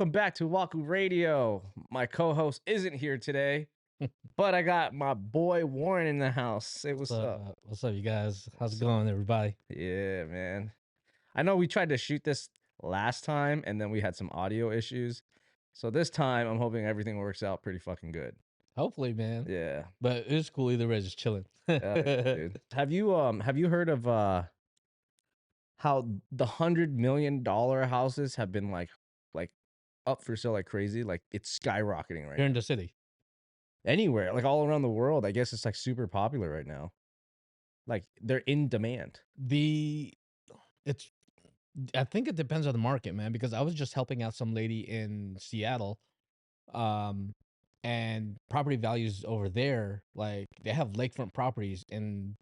welcome back to Waku Radio. My co-host isn't here today, but I got my boy Warren in the house. Say what's up. What's up, you guys? How's What's it going, everybody? Yeah, man. I know we tried to shoot this last time, and then we had some audio issues. So this time, I'm hoping everything works out pretty fucking good. Hopefully, man. Yeah, But it's cool either way, just chilling. dude. Have you heard of how the $100 million houses have been like up for sale like crazy? Like it's skyrocketing right Here now. in the city. Anywhere, like all around the world. I guess it's like super popular right now. Like they're in demand. I think it depends on the market, man, because I was just helping out some lady in Seattle. And property values over there, like they have lakefront properties and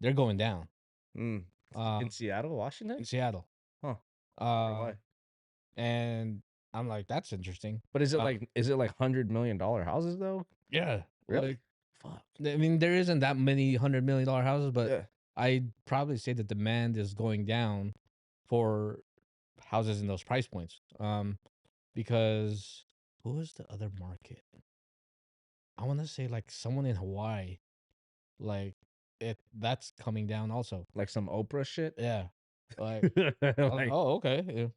they're going down. In Seattle, Washington? In Seattle. Huh. Why? And I'm like, that's interesting. But is it like $100 million houses though? Yeah. Really? Like, fuck. I mean, there isn't that many $100 million houses, but Yeah. I'd probably say the demand is going down for houses in those price points. Because who is the other market? I want to say like someone in Hawaii, like that's coming down also. Like some Oprah shit? Yeah. Like, oh, okay. Yeah.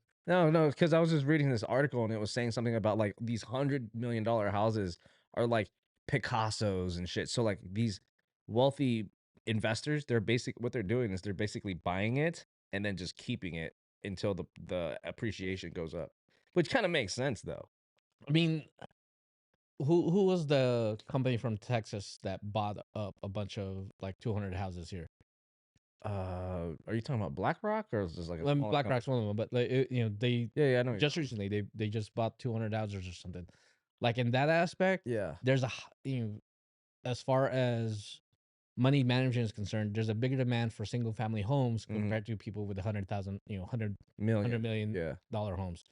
No, because I was just reading this article and it was saying something about like these $100 million houses are like Picassos and shit. So like these wealthy investors, what they're doing is they're basically buying it and then just keeping it until the appreciation goes up, which kind of makes sense though. I mean, who was the company from Texas that bought up a bunch of like 200 houses here? Are you talking about BlackRock or is this like BlackRock's one of them, but like they I know just recently they just bought 200 houses or something. Like in that aspect, yeah, there's as far as money management is concerned, there's a bigger demand for single family homes compared to people with 100,000, $100 million homes,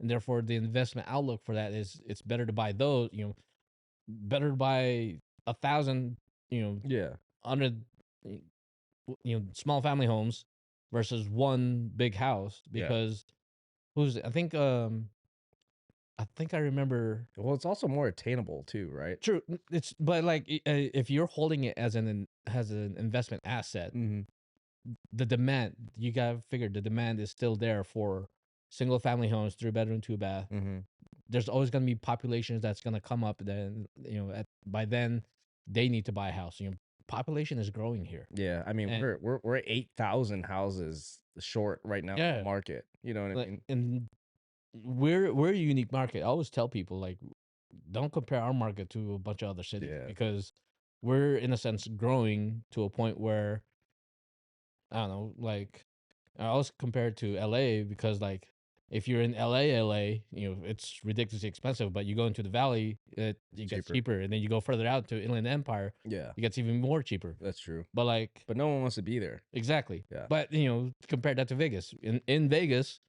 and therefore the investment outlook for that is it's better to buy those, better to buy 1,000, under small family homes versus one big house because I think I remember. Well, it's also more attainable too, right? True. But like if you're holding it as an investment asset, the demand, you gotta figure the demand is still there for single family homes, 3-bedroom, 2-bath. There's always gonna be populations that's gonna come up. Then by then they need to buy a house. Population is growing here. Yeah, I mean we're 8,000 houses short right now in the market. You know what I mean? And we're a unique market. I always tell people like, don't compare our market to a bunch of other cities because we're in a sense growing to a point where I don't know. Like I always compare it to LA because like if you're in LA, it's ridiculously expensive, but you go into the valley, it gets cheaper, and then you go further out to Inland Empire, it gets even more cheaper. That's true. But no one wants to be there. Exactly. Yeah. But compare that to Vegas. In Vegas,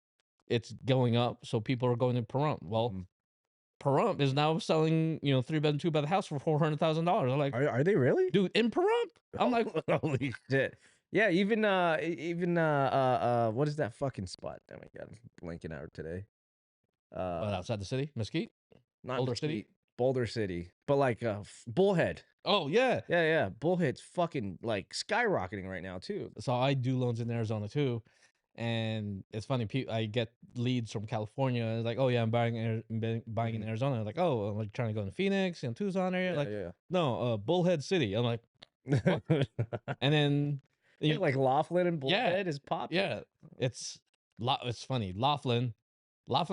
it's going up, so people are going to Pahrump. Well, Pahrump is now selling 3-bedroom, 2-bath house for $400,000. I'm like, are they really, dude? In Pahrump? I'm like, holy shit. Yeah, even what is that fucking spot? Oh my god, I'm blanking out today. Outside the city, Mesquite, not Boulder Mesquite, City, Boulder City, but like Bullhead. Oh yeah. Bullhead's fucking like skyrocketing right now too. So I do loans in Arizona too, and it's funny. I get leads from California. Like, oh yeah, I'm buying in Arizona. Like, oh, I'm like trying to go to Phoenix and Tucson area. No, Bullhead City. I'm like, what? And then like Laughlin and Bullhead is popping. Yeah, it's funny. Laughlin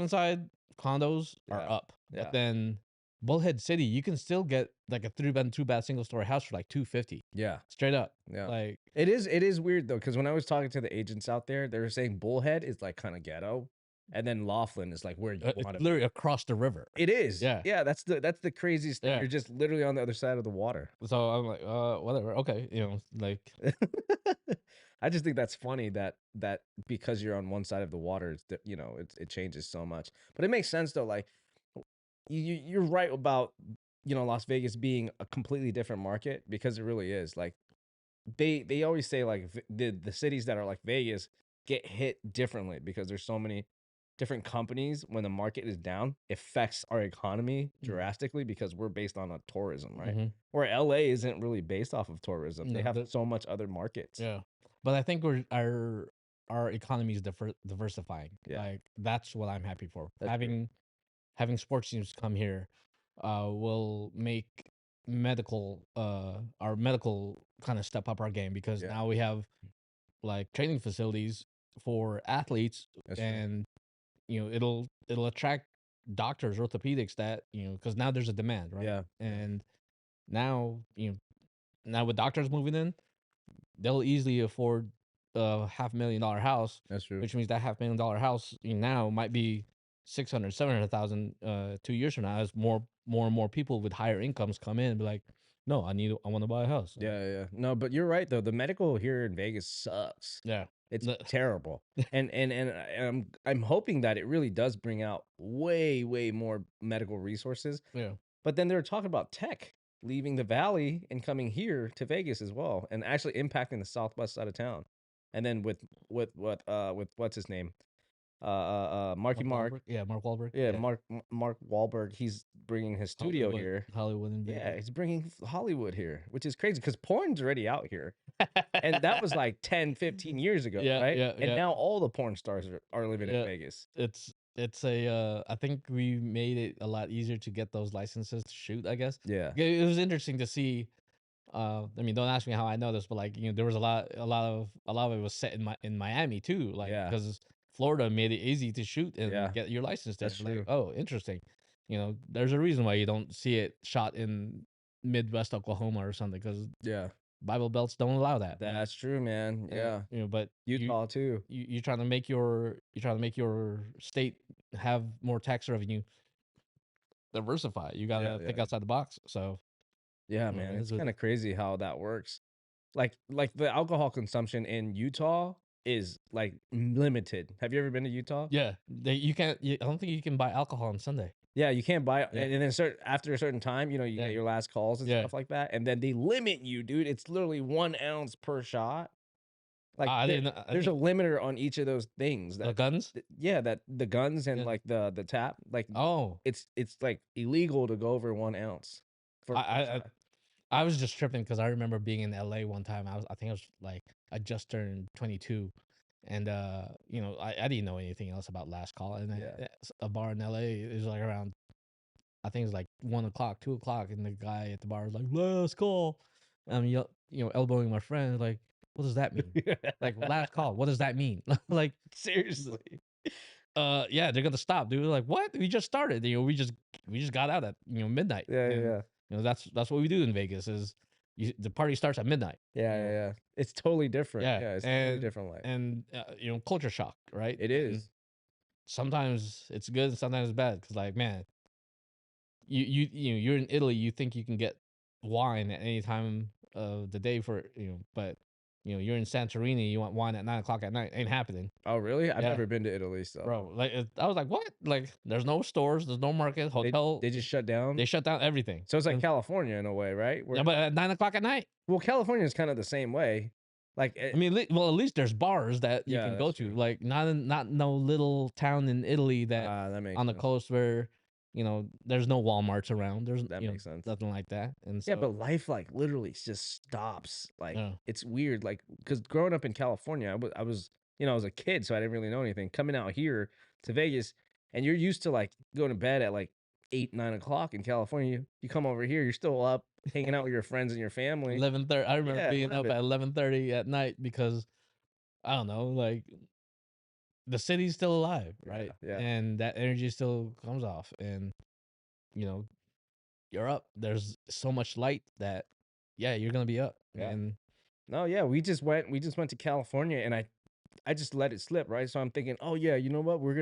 side condos are up, but then Bullhead City, you can still get like a 3-bedroom, 2-bath single-story house for like $250. Yeah, straight up. Yeah, like it is weird though because when I was talking to the agents out there, they were saying Bullhead is like kind of ghetto, and then Laughlin is like where you want to. Literally across the river. It is. Yeah. That's the craziest thing. You're just literally on the other side of the water. So I'm like, whatever. Okay, like. I just think that's funny that because you're on one side of the water, it changes so much. But it makes sense though. Like you're right about Las Vegas being a completely different market because it really is. Like they always say like the cities that are like Vegas get hit differently because there's so many different companies when the market is down affects our economy Mm. drastically because we're based on a tourism, right? Mhm. Where LA isn't really based off of tourism. They No, have so much other markets. yeah, but I think our economy is diversifying. Yeah, Like that's what I'm happy for. that's true. Having sports teams come here, will make our medical kind of step up our game because Yeah, now we have like training facilities for athletes, that's true. and it'll attract doctors, orthopedics that because now there's a demand, right? Yeah, yeah, And now now with doctors moving in, they'll easily afford a $500,000 house, that's true. which means that $500,000 house now might be 600, 700,000 2 years from now as more and more people with higher incomes come in and be like, no, I want to buy a house. Yeah, yeah. No, but you're right though. The medical here in Vegas sucks. Yeah. It's The- terrible. And I'm hoping that it really does bring out way more medical resources. yeah. But then they're talking about tech leaving the valley and coming here to Vegas as well, and actually impacting the southwest side of town. And then with what's his name? Marky Mark Mark. Wahlberg. Yeah, Mark Wahlberg. Yeah, Yeah. Mark Wahlberg. He's bringing his studio Hollywood. here. Hollywood in Yeah, Vegas. he's bringing Hollywood here, which is crazy because porn's already out here. And that was like 10, 15 years ago, Yeah, right? yeah, And yeah. now all the porn stars are living in Yeah. Vegas. It's a I think we made it a lot easier to get those licenses to shoot, I guess. Yeah. It was interesting to see. I mean, don't ask me how I know this, but like there was a lot of it was set in Miami too, like Yeah. because Florida made it easy to shoot and Yeah. get your license there. That's Like, true. oh, interesting. There's a reason why you don't see it shot in Midwest Oklahoma or something because Yeah. Bible belts don't allow that. That's true, man. Yeah. But Utah too. you're trying to make your state have more tax revenue, diversify. You Yeah, gotta yeah. think outside the box. So Yeah, man. It's it's a, kind of crazy how that works. Like the alcohol consumption in Utah is like limited. Have you ever been to Utah? yeah. You can't. I don't think you can buy alcohol on Sunday. Yeah, you can't buy Yeah, and then after a certain time, you yeah, get your last calls and yeah. stuff like that, and then they limit you, dude. It's literally 1 ounce per shot. Like I didn't. I there's a think limiter on each of those things the guns. yeah, that the guns and Yeah. like the tap, like Oh, it's like illegal to go over 1 ounce for I per I I shot. I was just tripping because I remember being in LA one time. I think I was like I just turned 22, and I didn't know anything else about last call, and Yeah. a bar in LA is like around. I think it's like 1 o'clock, 2 o'clock, and the guy at the bar is like, "Last call." Elbowing my friend, like, "What does that mean?" Like, last call. What does that mean? Like, Seriously. yeah, they're gonna stop, dude. Like, what? We just started. We just got out at midnight, Yeah, yeah, and yeah. that's what we do in Vegas. Is the party starts at midnight. Yeah, yeah, yeah. It's totally different. Yeah, Yeah, it's totally different life. and culture shock, right? It And is. sometimes it's good, and sometimes it's bad. Because like, man, you're in Italy, you think you can get wine at any time of the day but you're in Santorini, you want wine at 9 o'clock at night, ain't happening. Oh, really? I've Yeah, never been to Italy, so bro. Like I was like, what? Like, there's no stores, there's no market, hotel. they just shut down? They shut down everything. So it's like And, California in a way, right? yeah, but at 9 o'clock at night. Well, California is kind of the same way. Like, I mean, well, at least there's bars that you yeah, can go that's to. true. Like not no little town in Italy that That makes on the sense. coast where there's no WalMarts around. There's That makes sense. nothing like that. And Yeah, so but life like literally just stops. Like yeah, it's weird. Like because growing up in California, I was a kid, so I didn't really know anything. Coming out here to Vegas, and you're used to like going to bed at like 8, 9 o'clock in California. You come over here, you're still up, hanging out with your friends and your family. 11:30. I remember Yeah, being up 11. at 11:30 at night because I don't know, like the city's still alive, Yeah, right? yeah, And that energy still comes off, and you know you're up. There's so much light that yeah, you're gonna be up, yeah. and No, yeah, we just went to California and I just let it slip, right? So I'm thinking, oh yeah, you know what? We're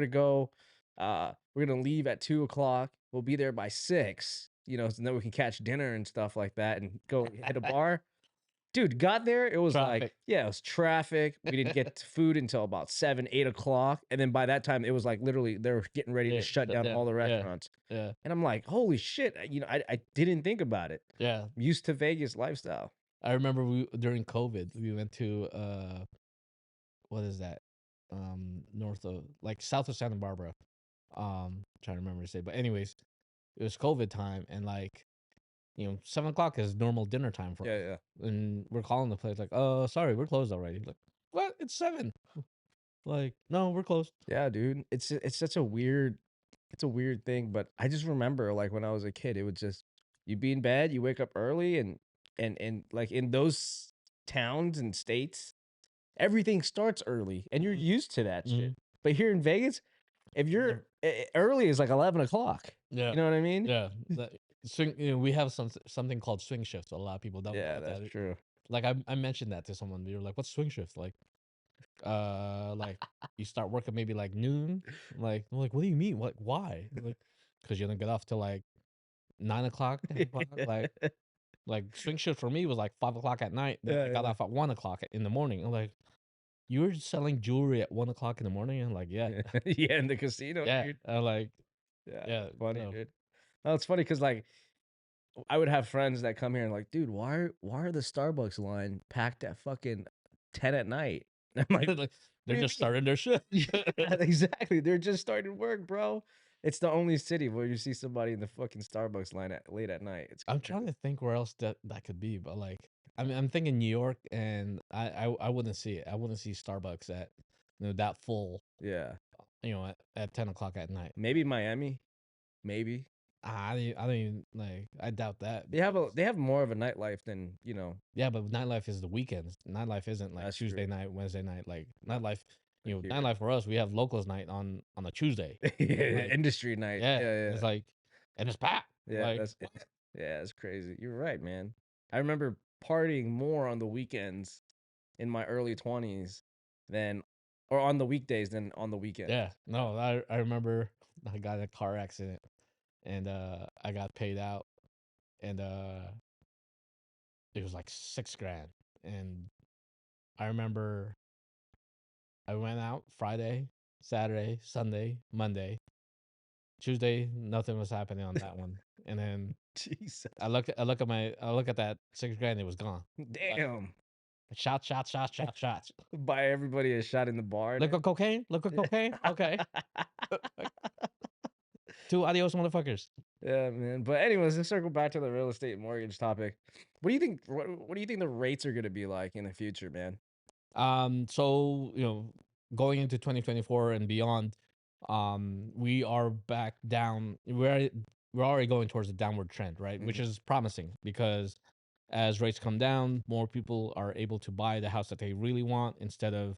gonna leave at 2 o'clock. We'll be there by 6, so then we can catch dinner and stuff like that and go hit a bar. Dude, got there, it was like, traffic. yeah, it was traffic. We didn't get to food until about 7, 8 o'clock. And then by that time, it was like literally they were getting ready to Yeah, shut shut down down. all the Yeah, restaurants. yeah, And I'm like, holy shit, I didn't think about it. yeah. I'm used to Vegas lifestyle. I remember we during COVID we went to what is that? north of like south of Santa Barbara. Trying to remember to say, but anyways, it was COVID time, and like 7 o'clock is normal dinner time for Yeah, us, yeah. and we're calling the place like, sorry, we're closed already. Like, what? It's 7. Like, no, we're closed. Yeah, dude. It's such a weird it's a weird thing, but I just remember like when I was a kid, it would just you'd be in bed, you wake up early and like in those towns and states, everything starts early and you're used to that Mm-hmm. shit. But here in Vegas, if you're early is like 11 o'clock. Yeah, You know what I mean? yeah. That, swing. We have something called swing shifts. A lot of people don't know Yeah, what that's that is. true. Like I mentioned that to someone. They were like, "What's swing shift?" Like you start working maybe like noon. Like I'm like, what do you mean? Like why? Like because you don't get off till like 9 o'clock, 10 o'clock. Like swing shift for me was like 5 o'clock at night. Then I got Yeah, off at 1 o'clock in the morning. I'm like, you were selling jewelry at 1 o'clock in the morning? And like, yeah, yeah. Yeah, in the casino, yeah. dude. Like, Yeah, yeah, that's funny, no. dude. No, it's funny because like I would have friends that come here and like, dude, why are the Starbucks line packed at fucking 10 at night? I'm like, Like, what they're do you just mean? starting their shift. Yeah, exactly. They're just starting work, bro. It's the only city where you see somebody in the fucking Starbucks line at late at night. It's I'm trying crazy. to think where else that could be, but like, I mean, I'm thinking New York, and I wouldn't see it. I wouldn't see Starbucks at that full, Yeah. at 10 o'clock at night. Maybe Miami. Maybe. I don't even like. I doubt that They have a because they have more of a nightlife than, you know. yeah, but nightlife is the weekends. Nightlife isn't like That's true. Tuesday night, Wednesday night. Like nightlife, Here. nightlife for us, we have locals night on a Tuesday. Yeah, Like industry night. yeah, Yeah, it's yeah. like and it's packed. Yeah, Like that's yeah, that's crazy. You're right, man. I remember partying more on the weekends in my early 20s than or on the weekdays than on the weekends. yeah, no, I remember I got in a car accident and I got paid out and it was like 6 grand. And I remember I went out Friday, Saturday, Sunday, Monday, Tuesday. Nothing was happening on that one. And then Jesus. I look at that 6 grand. It was gone. Like Damn. shots, shots, shots, shots, shots. Buy everybody a shot in the bar Liquid cocaine, liquid then. cocaine. Okay, like, two adios, motherfuckers. Yeah, man. But anyways, let's circle back to the real estate mortgage topic. What do you think what do you think the rates are gonna be like in the future, man? So going into 2024 and beyond, we are back down. We're already going towards a downward trend, right? Which Mhm. is promising because as rates come down, more people are able to buy the house that they really want instead of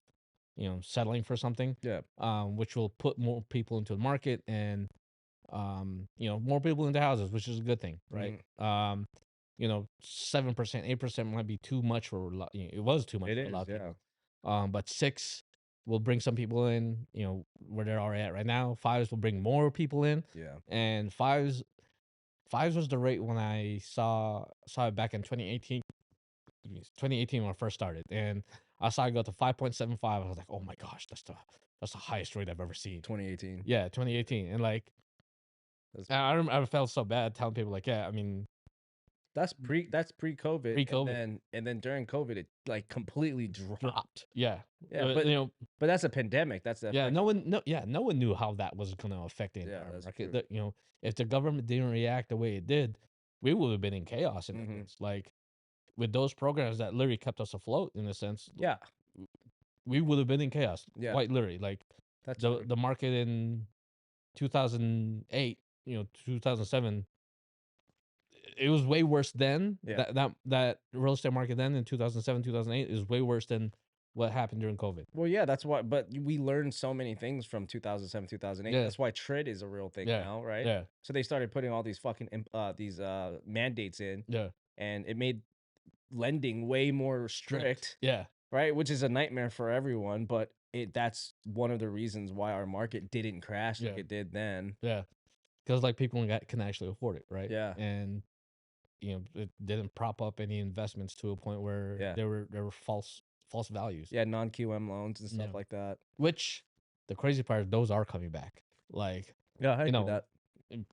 settling for something, Yeah. which will put more people into the market and more people into houses, which is a good thing, right? Mhm. 7%, 8% might be too much for a lot. It was too much It for a lot is, of yeah. people. But 6 will bring some people in, where they're already at right now. Fives will bring more people in, Yeah. and fives was the rate when I saw it back in 2018. 2018 when I first started, and I saw it go to 5.75. I was like, oh my gosh, that's the highest rate I've ever seen. 2018. Yeah, 2018, and like That's I felt so bad telling people like, yeah, I mean, that's pre-COVID pre-COVID and then during COVID it like completely dropped. dropped. Yeah, Yeah, uh, you know, but that's a pandemic. That's the yeah. effect of No one knew how that was going to affect the yeah, entire that's market. true. That if the government didn't react the way it did, we would have been in chaos in a Mhm. sense. Like with those programs that literally kept us afloat in a sense, Yeah. we would have been in chaos, Yeah, quite literally. Like that's the true. the market in 2008, 2007, it was way worse then. Yeah. That real estate market then in 2007, 2008 is way worse than what happened during COVID. Well, yeah, that's why but we learned so many things from 2007, 2008. Yeah, That's why TRID is a real thing yeah, now, right? yeah, So they started putting all these fucking these mandates in yeah. and it made lending way more Strict. strict, Yeah, right? Which is a nightmare for everyone, but that's one of the reasons why our market didn't crash like yeah, it did then. yeah. Because like people can actually afford it, right? Yeah. And it didn't prop up any investments to a point where Yeah. there were false values. Yeah, non-QM loans and stuff Yeah. like that. Which the crazy part is those are coming back. Like Yeah, I you hear know, that.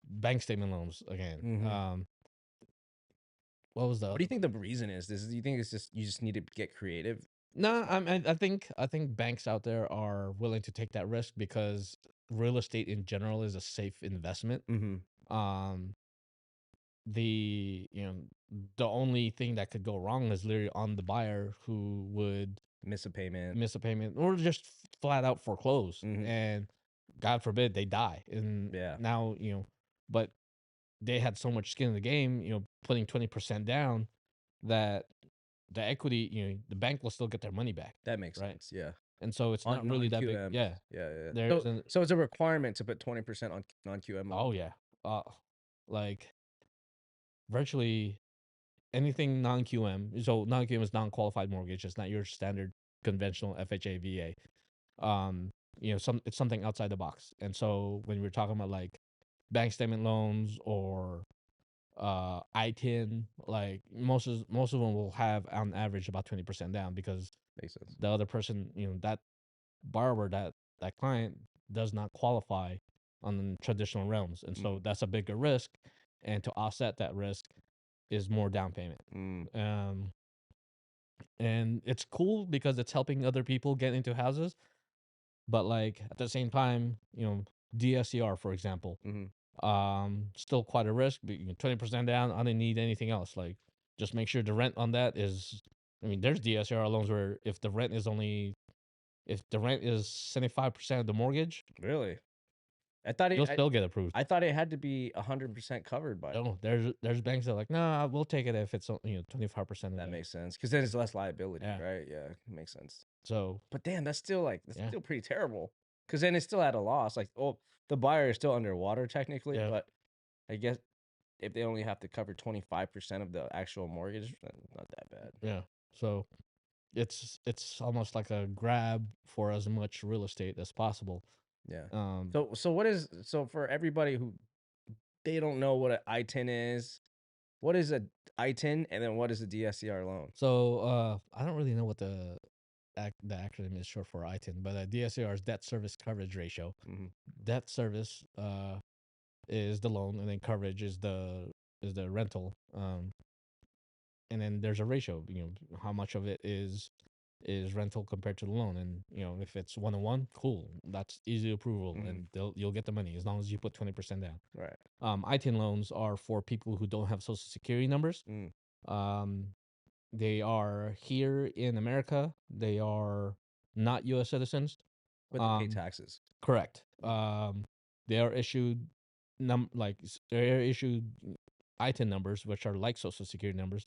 bank statement loans again. Mhm. What was the What do other you think the reason is? Do you think it's just you just need to get creative? No, I think banks out there are willing to take that risk because real estate in general is a safe investment. Mhm. Um, the you know the only thing that could go wrong is literally on the buyer who would Miss a payment. miss a payment or just flat out foreclose, Mhm. and God forbid they die. And Yeah, now but they had so much skin in the game, putting 20% down that the equity, the bank will still get their money back, that makes right? sense, yeah. And so it's On not really that big. non-QMs. Yeah, Yeah, yeah. there So isn't. so it's a requirement to put 20% on non-QM Oh loans? yeah, uh, like virtually anything non-QM. So non-QM is non-qualified mortgage. It's not your standard conventional FHA, VA. It's something outside the box. And so when we're talking about like bank statement loans or I-10, like most of them will have on average about 20% down because Makes sense. the other person, that borrower, that client does not qualify on traditional realms, and so Mhm. that's a bigger risk. And to offset that risk is more down payment. Mm. Um, and it's cool because it's helping other people get into houses, but like at the same time, DSCR for example, Mhm. still quite a risk. But 20% down, I didn't need anything else. Like just make sure the rent on that is. I mean, there's DSCR loans where if the rent is 75% of the mortgage, Really? I thought you'll it I still get approved. I thought it had to be 100% covered by. No, there's banks that are like, nah, we'll take it if it's 25% of That the. makes sense because then it's less liability, Yeah. right? Yeah, makes sense. So But damn, that's still, like that's yeah, still pretty terrible. Because then it's still at a loss, like, oh, the buyer is still underwater technically, yeah, but I guess if they only have to cover 25% of the actual mortgage, then not that bad. yeah. So it's almost like a grab for as much real estate as possible. Yeah. Um, So what is so for everybody who they don't know what an I-10 is, what is a I-10 and then what is a DSCR loan? I don't really know what the acronym is short for I-10, but DSCR is debt service coverage ratio. Mhm. Debt service is the loan, and then coverage is the rental. And then there's a ratio. How much of it is rental compared to the loan, and if it's 1-on-1, cool, that's easy approval, Mhm. and you'll get the money as long as you put 20% down. Right. I-10 loans are for people who don't have social security numbers. Mm. Um, they are here in America. They are not U.S. citizens. But they pay Um, taxes. Correct. Mm. They are issued they are issued ITIN numbers, which are like social security numbers,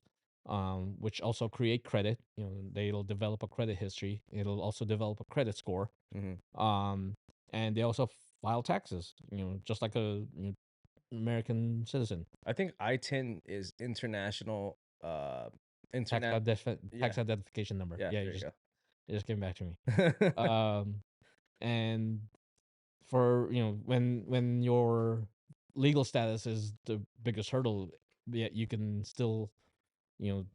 which also create credit. They'll develop a credit history. It'll also develop a credit score. Mhm. Um, and they also file taxes. Just like a American citizen. I think I-10 is international, Tax internet yeah, tax identification number. yeah, Yeah, there you it just came back to me. go. Um, and for when your legal status is the biggest hurdle, yet you can still you know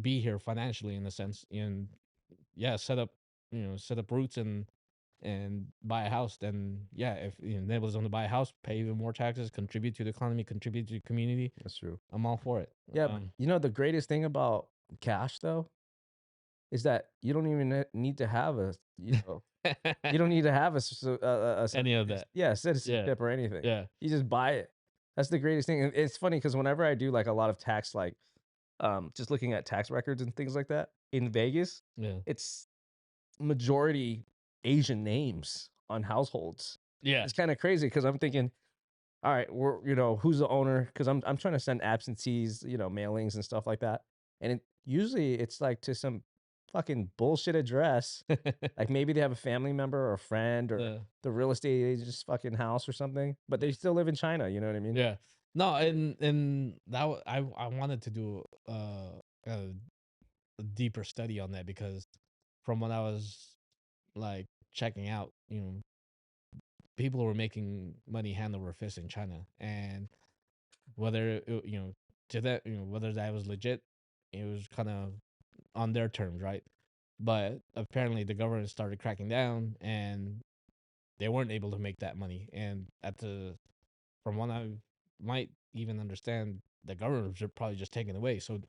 be here financially in a sense, and yeah, set up roots and buy a house. Then yeah, if enables them to buy a house, pay even more taxes, contribute to the economy, contribute to the community, That's true. I'm all for it. Yeah, but the greatest thing about cash though is that you don't even need to have you don't need to have a Any of that. yeah, Yeah, citizenship or anything. yeah, You just buy it. That's the greatest thing. And it's funny because whenever I do like a lot of tax, like just looking at tax records and things like that in Vegas, yeah, it's majority Asian names on households. yeah. It's kind of crazy because I'm thinking, all right, who's the owner? Because I'm trying to send absentees, mailings and stuff like that, and usually it's like to some fucking bullshit address. Like maybe they have a family member or a friend or the the real estate agent's fucking house or something, but they still live in China. You know what I mean? Yeah. No, and I wanted to do a deeper study on that because from when I was like checking out, people were making money hand over fist in China, and whether to that whether that was legit, it was kind of on their terms, right? But apparently the government started cracking down, and they weren't able to make that money, and from what I might even understand, the government was probably just taken away. So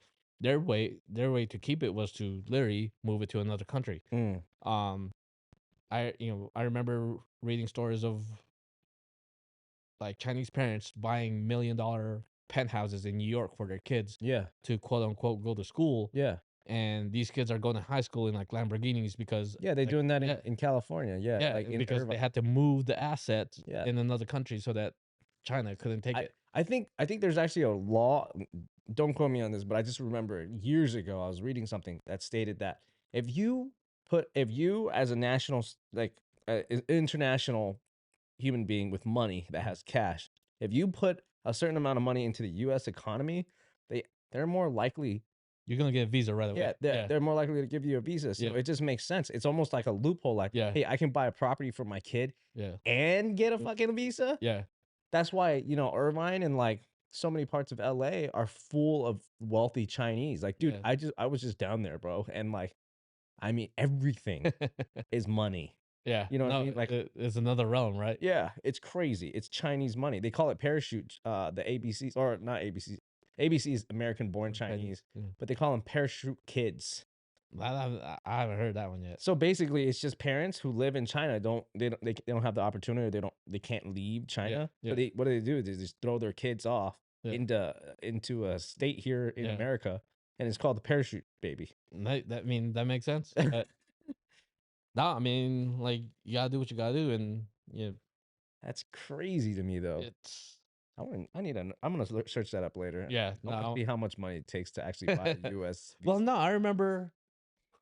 their way to keep it was to literally move it to another country. Mm. Um, I remember reading stories of like Chinese parents buying $1 million penthouses in New York for their kids Yeah. to quote unquote go to school, Yeah. and these kids are going to high school in like Lamborghinis because Yeah, they're like doing that yeah in California. Yeah, yeah like in because they Irvine. had to move the assets Yeah. in another country so that China couldn't take I it. I think there's actually a law. Don't quote me on this, but I just remember years ago I was reading something that stated that if you as a national like international human being with money that Mm. has cash, if you put a certain amount of money into the U.S. economy, they they're more likely. You're gonna get a visa right Yeah, away. they're Yeah, they're more likely to give you a visa. So yeah, it just makes sense. It's almost like a loophole. Like, yeah, hey, I can buy a property for my kid yeah, and get a fucking visa. yeah, That's why, Irvine and like so many parts of LA are full of wealthy Chinese. Like, dude, yeah. I was just down there, bro. And like, I mean, everything is money. Yeah, You know what I no, mean? Like, it's another realm, right? yeah, it's crazy. It's Chinese money. They call it parachute, the ABCs, or not ABCs. ABC is American born Chinese. Chinese, Yeah. but they call them parachute kids. I haven't heard that one yet. So basically, it's just parents who live in China they don't have the opportunity. They can't leave Yeah, China. So yeah, they what do they do? They just throw their kids off yeah, into a state here in yeah. America, and it's called the parachute baby. I mean, that makes sense. But no, I mean, like you gotta do what you gotta do, and yeah, That's crazy to me, though. it's I'm gonna search that up later. yeah. I want to No, see how much money it takes to actually buy a U.S. well, visa. no, I remember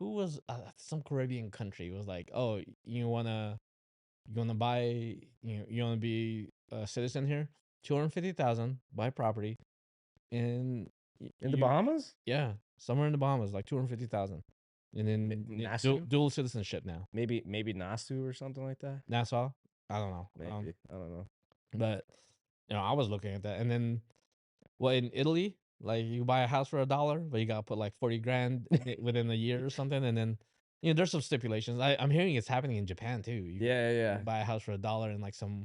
who was some Caribbean country was like, oh, you wanna buy, you wanna be a citizen here, 250,000, buy property, and In the you Bahamas, yeah, somewhere in the Bahamas, like 250,000, and then Nassau, dual citizenship now. maybe Nassau or something like that. Nassau, I don't know, Maybe I don't know. but I was looking at that, and then in Italy, like you buy a house for $1, but you gotta put like 40 grand in it within a year or something, and then there's some stipulations. I'm hearing it's happening in Japan too. Yeah, You yeah, can buy a house for $1 in like some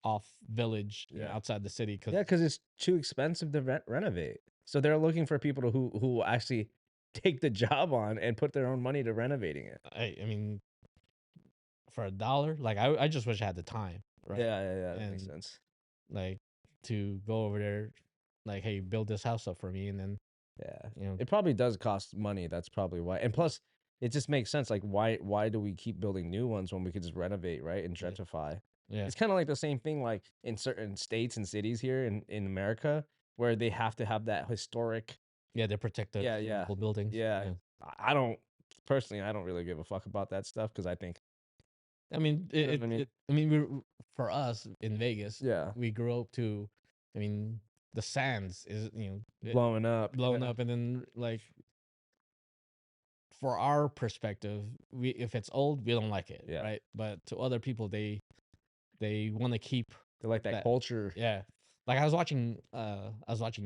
off village, yeah. outside the city, because Yeah, because it's too expensive to renovate. So they're looking for people who actually take the job on and put their own money to renovating it. I mean, for $1, like I just wish I had the time, right? Yeah, yeah, yeah. That makes And sense. like to go over there, like, hey, build this house up for me, and then Yeah, you know, it probably does cost money. That's probably why. And plus, it just makes sense. Like, why do we keep building new ones when we could just renovate, right, and yeah, gentrify? yeah, It's kind of like the same thing, like in certain states and cities here in America, where they have to have that historic. yeah, they protect the Yeah, yeah, historical buildings. yeah. Yeah. I don't personally. I don't really give a fuck about that stuff because I think I mean, you know what I mean. I mean, for us in Vegas, Yeah, we grew up to, I mean, the Sands is, blowing up. blown Yeah, up, and then like for our perspective, we if it's old, we don't like it, yeah. right? But to other people, they want to keep They like that that, culture. yeah. Like I was watching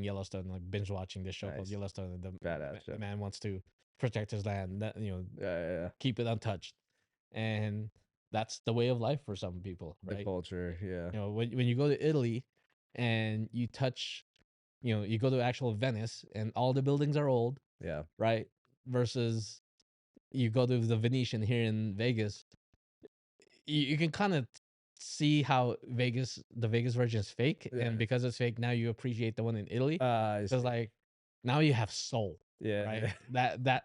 Yellowstone, like binge watching this show called Nice, Yellowstone, and badass the show. man wants to protect his land, that Yeah, yeah, yeah. keep it untouched, and that's the way of life for some people, The right? culture. Yeah, When you go to Italy and you touch, you go to actual Venice and all the buildings are old, yeah, right? Versus you go to the Venetian here in Vegas, you can kind of see how the Vegas version is fake, yeah. and because it's fake, now you appreciate the one in Italy I because see. like now you have soul, Yeah, right? yeah. That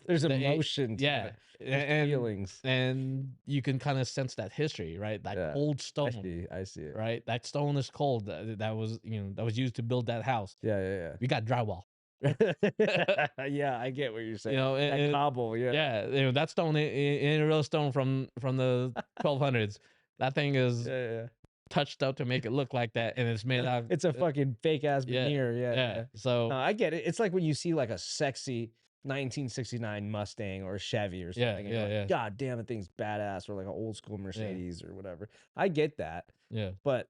There's the emotion to yeah, it. There's feelings. and you can kind of sense that history, right? That Yeah, cold stone, I see it. right? That stone is cold. That was that was used to build that house. Yeah, yeah, We got drywall. yeah. Yeah, I get what you're saying. That cobble. Yeah, Yeah, that stone ain't a real stone from the 1200s. That thing is yeah, yeah. touched up to make it look like that, and it's made out. It's a fucking fake ass Yeah, veneer. Yeah, yeah. yeah. No, So I get it. It's like when you see like a sexy 1969 Mustang or a Chevy or yeah, something, and you're yeah, like, yeah, God damn, that thing's badass, or like an old school yeah, Mercedes or whatever. I get that, yeah. but And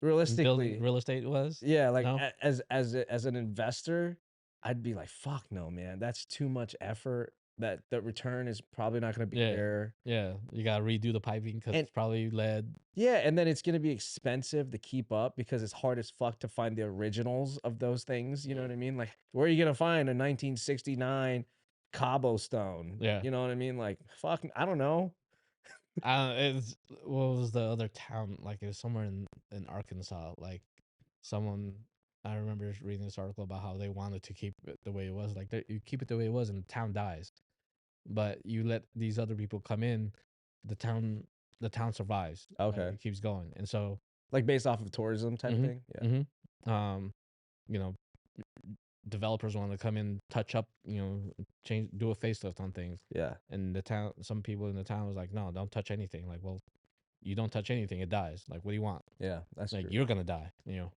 building realistically, real estate was yeah, like no. as an investor, I'd be like, fuck no, man, that's too much effort. that the return is probably not gonna be Yeah. there. Yeah. You gotta redo the piping because And it's probably lead. yeah, and then it's gonna be expensive to keep up because it's hard as fuck to find the originals of those things, you know what I mean? Like, where are you gonna find a 1969 Cabo stone? Yeah. You know what I mean? Like, fuck, I don't know. It's what was the other town? Like it was somewhere in Arkansas. Like someone I remember reading this article about how they wanted to keep it the way it was. Like you keep it the way it was, and the town dies. But you let these other people come in, the town the town survives. Right, Okay. it keeps going, and so Like, based off of tourism type hmm thing? Yeah. um, you know, developers want to come in, touch up, change, do a facelift on things, Yeah. and the town, some people in the town was like, no, don't touch anything. Like, well, you don't touch anything, it dies. Like, what do you want? Yeah, that's Like, true. you're gonna die. Yeah.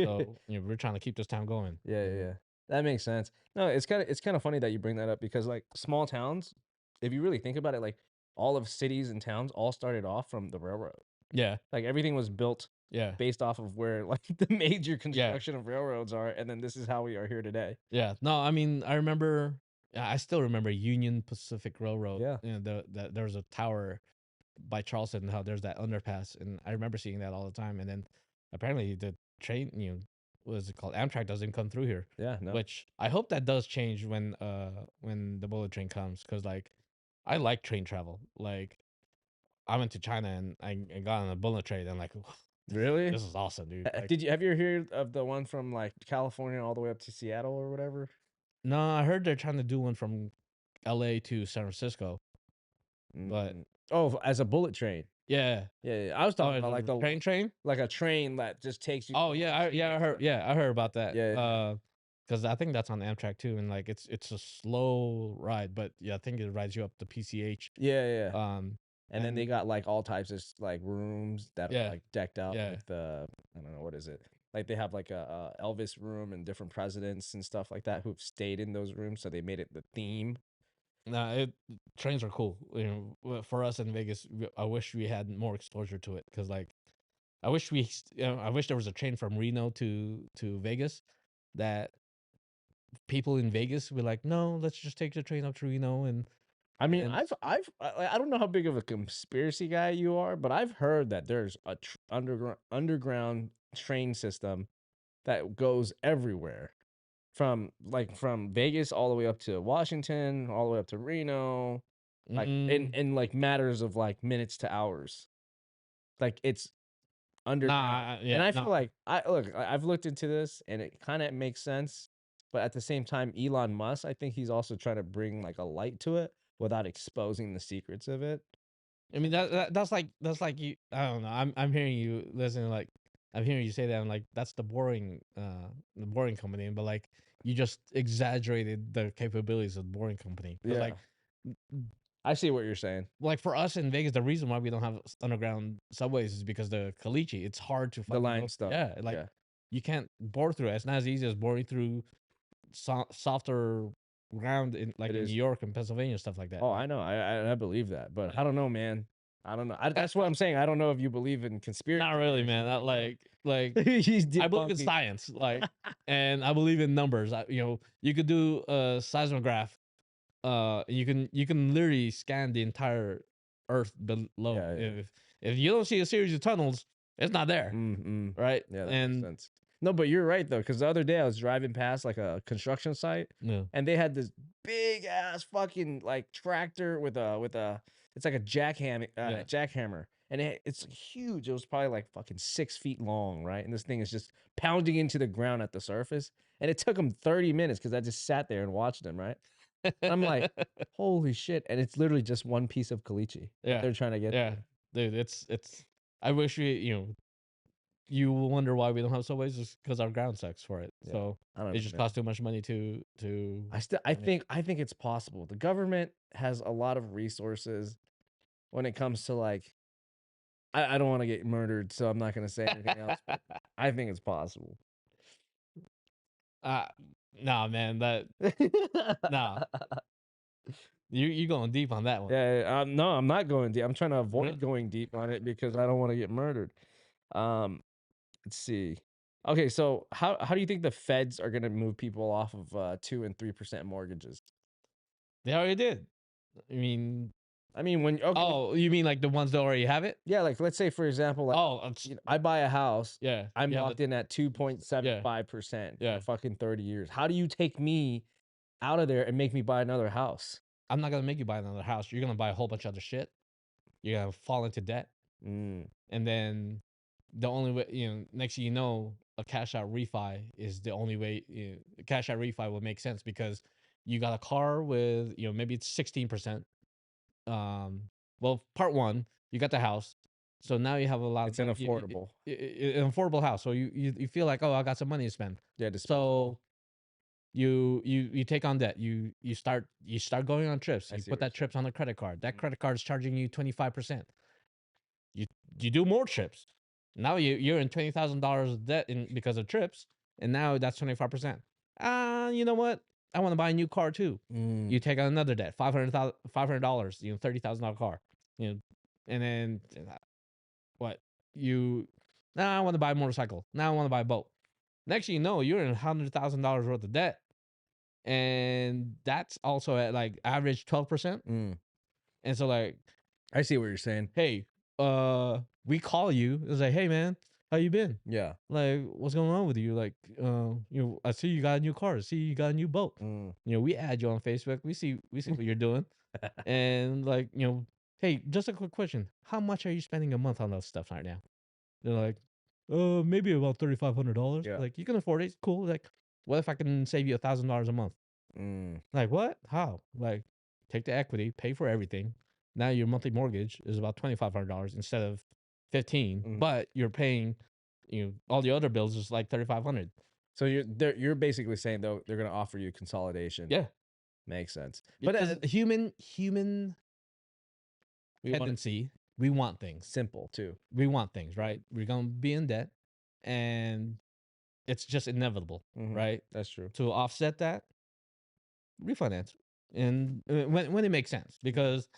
So we're trying to keep this town going. Yeah, yeah, yeah. That makes sense. No, it's kinda funny that you bring that up because, like, small towns, if you really think about it, like, all of cities and towns all started off from the railroad. Yeah, Like, everything was built yeah, based off of where, like, the major yeah, construction of railroads are, and then this is how we are here today. yeah. No, I mean, I remember. I still remember Union Pacific Railroad. Yeah. There was a tower by Charleston, how there's that underpass, and I remember seeing that all the time. And then apparently the train, what is it called? Amtrak doesn't come through here, Yeah, no. which I hope that does change when the bullet train comes, because like I like train travel. Like I went to China and I got on a bullet train and like Really? this is awesome, dude. Like Have you heard of the one from, like, California all the way up to Seattle or whatever? no, I heard they're trying to do one from L.A. to San Francisco, but Mm. Oh, as a bullet train. yeah. Yeah, yeah. I was Oh, talking it's about, like, a the train. like a train that just takes you Oh from yeah, one city to the I heard about that. Yeah, yeah, Because I think that's on Amtrak too, and like it's a slow ride, but yeah, I think it rides you up to PCH. yeah, yeah, yeah. Um, And then they and got, like, all types of like, rooms that are, yeah, like, decked out yeah, with, I don't know, what is it? Like, they have, like, a Elvis room and different presidents and stuff like that who've stayed in those rooms, so they made it the theme. nah, trains are cool. For us in Vegas, I wish we had more exposure to it, because like I wish there was a train from Reno to Vegas that people in Vegas were like, no, let's just take the train up to Reno I mean, and I don't know how big of a conspiracy guy you are, but I've heard that there's a underground train system that goes everywhere from Vegas all the way up to Washington, all the way up to Reno, like, mm, in, like, matters of, like, minutes to hours. Like, it's underground. And yeah, I no. feel like I've looked into this and it kinda makes sense, but at the same time, Elon Musk, I think he's also trying to bring, like, a light to it without exposing the secrets of it. I mean that's like you. I don't know. I'm hearing you listen. Like I'm hearing you say that. I'm like that's the boring company. But like you just exaggerated the capabilities of the boring company. Because Yeah. I see what you're saying. like for us in Vegas, the reason why we don't have underground subways is because the caliche. It's hard to The fucking go. limestone. Yeah, like Yeah. you can't bore through it. It's not as easy as boring through softer ground in It like in New is. York and Pennsylvania and stuff like that. Oh, Like, I know. I believe that, but like I don't know, man. I don't know. uh, That's what I'm saying. I don't know if you believe in not conspiracy really, theories man. and Not shit, bro. like He's I believe in debunking. science, like, and I believe in numbers. You could do a seismograph. You can literally scan the entire Earth below. Yeah, yeah. If you don't see a series of tunnels, it's not there, Mm. right? Yeah, that makes And sense. No, but you're right though, because the other day I was driving past like a construction site, yeah, and they had this big ass fucking like tractor with a it's like a yeah. jackhammer, and it's huge. It was probably like fucking 6 feet long, right? And this thing is just pounding into the ground at the surface, and it took them 30 minutes because I just sat there and watched them, right? I'm like, holy shit! And it's literally just one piece of caliche that Yeah, they're trying to get yeah, there. dude. It's. I wish you will wonder why we don't have subways just because our ground sucks for it. Yeah, So I don't it know, just man. costs too much money to. I think it's possible. The government has a lot of resources when it comes to like I don't want to get murdered, so I'm not gonna say anything else, but I think it's possible. uh, nah, man. That nah. You going deep on that one. Yeah, no, I'm not going deep. I'm trying to Really? avoid going deep on it because I don't want to get murdered. Um, let's see. Okay, so how do you think the feds are gonna move people off of 2 and 3% mortgages? They already did. I mean, when okay, oh, you mean like the ones that already have it? yeah, like let's say for example, like Oh, it's, I buy a house, yeah. I'm You have the, locked in at yeah, 2.75% for yeah. fucking 30 years. How do you take me out of there and make me buy another house? I'm not gonna make you buy another house. You're gonna buy a whole bunch of other shit. You're gonna fall into debt, Mm, and then the only way, next thing you know, a cash out refi is the only way. Cash out refi will make sense because you got a car with, maybe it's 16%. Well, part one, you got the house, so now you have a lot of it's an money, affordable. an affordable house. So you feel like, oh, I got some money to spend. Yeah, disposable. So you take on debt. You start going on trips. I You see put what that trips on the credit card. That you're credit card is charging you 25%. You you do more trips. Now you're in $20,000 of debt because of trips, and now that's 25%. You know what? I want to buy a new car too. saying. You take on another debt, $500, $30,000 car, and then what? You Now I want to buy a motorcycle. Now I want to buy a boat. Next thing you know, you're in $100,000 worth of debt, and that's also at like average 12%. Mm. And so like, I see what you're saying. hey, we call you. It's like, hey man, how you been? Yeah. Like, what's going on with you? Like, I see you got a new car. I see you got a new boat. Mm. We add you on Facebook. We see what you're doing. And like, hey, just a quick question. How much are you spending a month on those stuff right now? They're like, maybe about $3,500. Yeah. Like, you can afford it. Cool. Like, what if I can save you $1,000 a month? Mm. Like, what? How? Like, take the equity, pay for everything. Now your monthly mortgage is about $2,500 instead of 15, Mm. but you're paying, all the other bills is like 3,500. So you're basically saying though they're gonna offer you consolidation. Yeah, Makes sense. But because human we want it tendency, we want things. simple too. We want things, right? We're gonna be in debt, and it's just inevitable, Mhm. right? That's true. To offset that, refinance, and when it makes sense, because